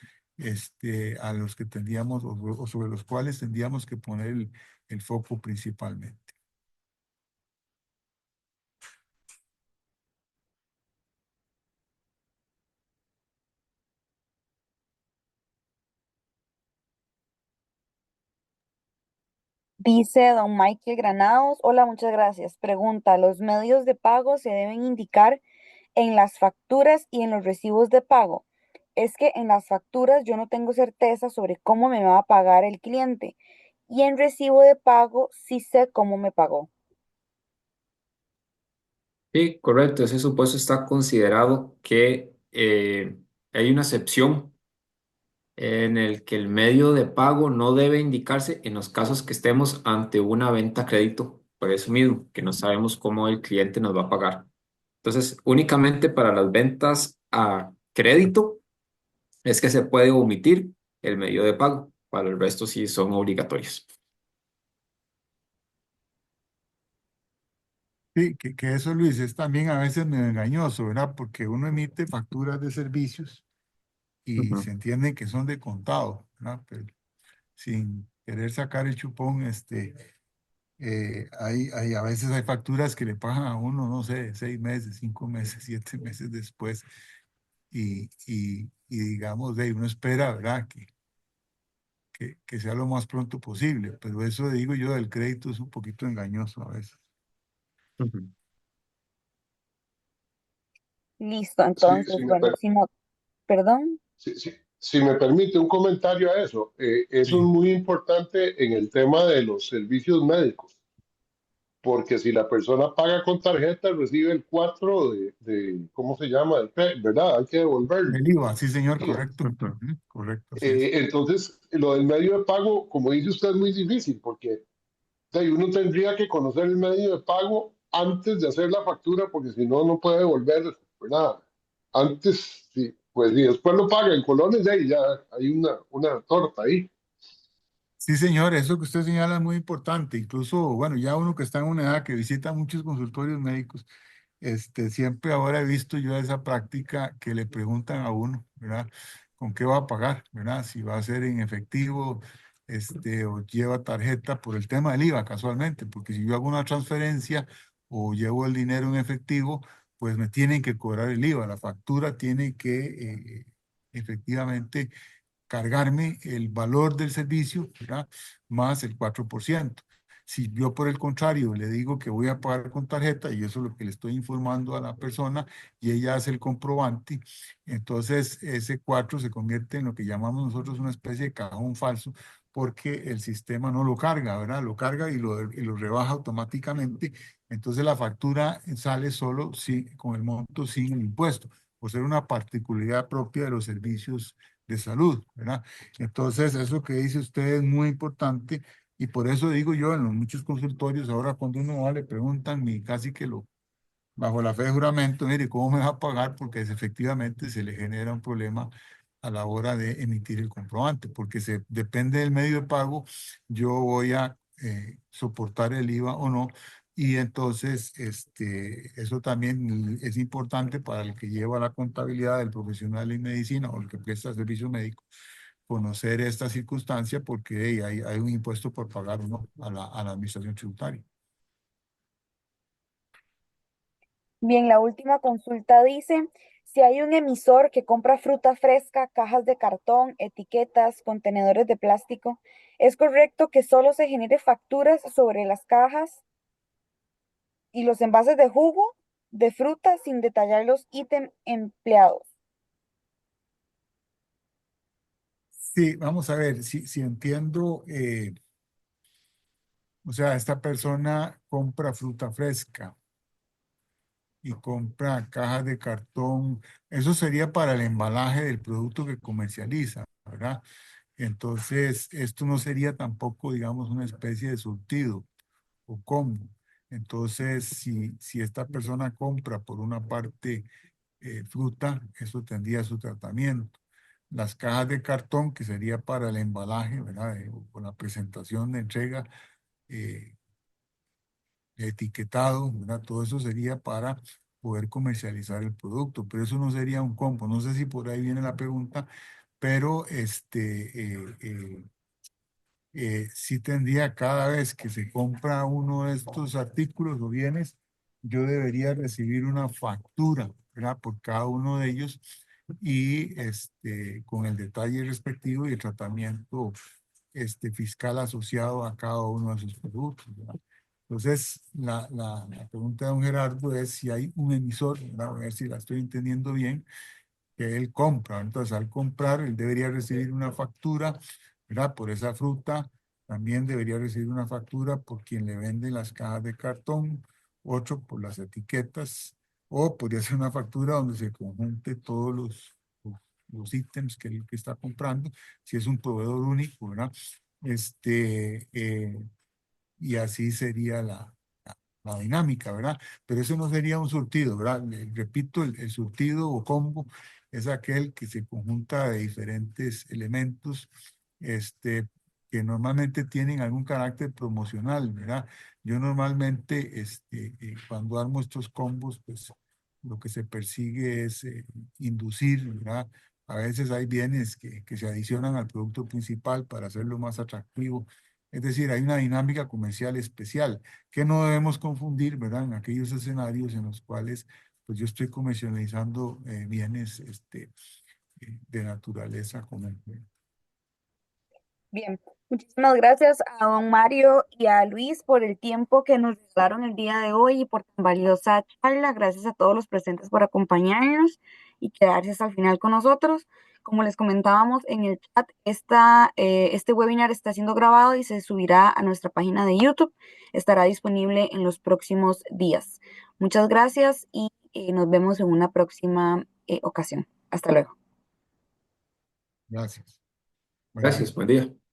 a los que tendríamos o sobre los cuales tendríamos que poner el foco principalmente. Dice don Michael Granados, hola, muchas gracias. Pregunta, ¿los medios de pago se deben indicar en las facturas y en los recibos de pago? Es que en las facturas yo no tengo certeza sobre cómo me va a pagar el cliente y en recibo de pago sí sé cómo me pagó. Sí, correcto. Ese supuesto está considerado que hay una excepción en el que el medio de pago no debe indicarse en los casos que estemos ante una venta a crédito, por eso mismo, que no sabemos cómo el cliente nos va a pagar. Entonces, únicamente para las ventas a crédito es que se puede omitir el medio de pago. Para el resto sí son obligatorios. Sí, que eso, Luis, es también a veces medio engañoso, ¿verdad? Porque uno emite facturas de servicios y Ujú. se entiende que son de contado, ¿verdad? Pero sin querer sacar el chupón, a veces hay facturas que le pagan a uno, no sé, 6 meses, 5 meses, 7 meses después. y digamos, de ahí uno espera, ¿verdad? Que sea lo más pronto posible, pero eso digo yo del crédito es un poquito engañoso a veces. Ujú. Listo, Sí, entonces, bueno, si no, perdón. si me permite un comentario a eso, eso es Sí, muy importante en el tema de los servicios médicos, porque si la persona paga con tarjeta, recibe el 4 ¿cómo se llama? ¿Verdad? Hay que devolverlo. el IVA, sí, señor, Y, correcto. Ujú. Ujú, correcto, así es. entonces, lo del medio de pago, como dice usted, es muy difícil, porque uno tendría que conocer el medio de pago antes de hacer la factura, porque si no, no puede devolver, ¿verdad? Antes, sí, pues y después lo paga en colones, de ahí ya hay una torta ahí. Sí, señor, eso que usted señala es muy importante. Incluso, bueno, ya uno que está en una edad que visita muchos consultorios médicos, siempre ahora he visto yo esa práctica que le preguntan a uno, ¿verdad? ¿Con qué va a pagar, ¿verdad? Si va a ser en efectivo, o lleva tarjeta por el tema del IVA, casualmente, porque si yo hago una transferencia o llevo el dinero en efectivo, pues me tienen que cobrar el IVA. La factura tiene que efectivamente cargarme el valor del servicio, ¿verdad? Más el 4%. Si yo por el contrario le digo que voy a pagar con tarjeta, y eso es lo que le estoy informando a la persona, y ella hace el comprobante, entonces ese 4 se convierte en lo que llamamos nosotros una especie de cajón falso, porque el sistema no lo carga, ¿verdad? Lo carga y lo rebaja automáticamente. Entonces la factura sale solo con el monto sin el impuesto, por ser una particularidad propia de los servicios de salud, ¿verdad? Entonces, eso que dice usted es muy importante y por eso digo yo, en los muchos consultorios, ahora cuando uno va, le preguntan y casi que bajo la fe de juramento, mire, ¿cómo me va a pagar? Porque efectivamente se le genera un problema a la hora de emitir el comprobante, porque depende del medio de pago, yo voy a soportar el IVA o no. Y entonces, eso también es importante para el que lleva la contabilidad del profesional en medicina o el que presta servicio médico, conocer esta circunstancia porque hay un impuesto por pagar uno a la administración tributaria. Bien, la última consulta dice, si hay un emisor que compra fruta fresca, cajas de cartón, etiquetas, contenedores de plástico, ¿es correcto que solo se genere facturas sobre las cajas y los envases de jugo de fruta sin detallar los ítems empleados? Sí, vamos a ver, si entiendo, o sea, esta persona compra fruta fresca y compra cajas de cartón, eso sería para el embalaje del producto que comercializa, ¿verdad? Entonces, esto no sería tampoco, digamos, una especie de surtido o combo. Entonces, si esta persona compra por una parte fruta, eso tendría su tratamiento. Las cajas de cartón, que sería para el embalaje, ¿verdad? O la presentación de entrega, eh, etiquetado, ¿verdad? Todo eso sería para poder comercializar el producto, pero eso no sería un combo. No sé si por ahí viene la pregunta, pero sí tendría cada vez que se compra uno de estos artículos o bienes, yo debería recibir una factura, ¿verdad? Por cada uno de ellos y con el detalle respectivo y el tratamiento fiscal asociado a cada uno de sus productos, ¿verdad? Entonces, la pregunta de don Gerardo es si hay un emisor, ¿verdad? A ver si la estoy entendiendo bien, que él compra. Entonces, al comprar, él debería recibir una factura, ¿verdad? Por esa fruta. También debería recibir una factura por quien le vende las cajas de cartón, otro por las etiquetas, o podría ser una factura donde se conjunte todos los ítems que está comprando, si es un proveedor único, ¿verdad? Este, eh, y así sería la dinámica, ¿verdad? Pero eso no sería un surtido, ¿verdad? Repito, el surtido o combo es aquel que se conjunta de diferentes elementos, este, que normalmente tienen algún carácter promocional, ¿verdad? Yo normalmente, cuando armo estos combos, pues lo que se persigue es inducir, ¿verdad? A veces hay bienes que se adicionan al producto principal para hacerlo más atractivo. Es decir, hay una dinámica comercial especial que no debemos confundir, ¿verdad? En aquellos escenarios en los cuales pues yo estoy comercializando bienes de naturaleza común. Bien, muchísimas gracias a don Mario y a Luis por el tiempo que nos regalaron el día de hoy y por tan valiosa charla. Gracias a todos los presentes por acompañarnos y quedarse hasta el final con nosotros. Como les comentábamos en el chat, este webinar está siendo grabado y se subirá a nuestra página de YouTube. Estará disponible en los próximos días. Muchas gracias y nos vemos en una próxima ocasión. Hasta luego. Gracias. Buen día. Gracias, buen día.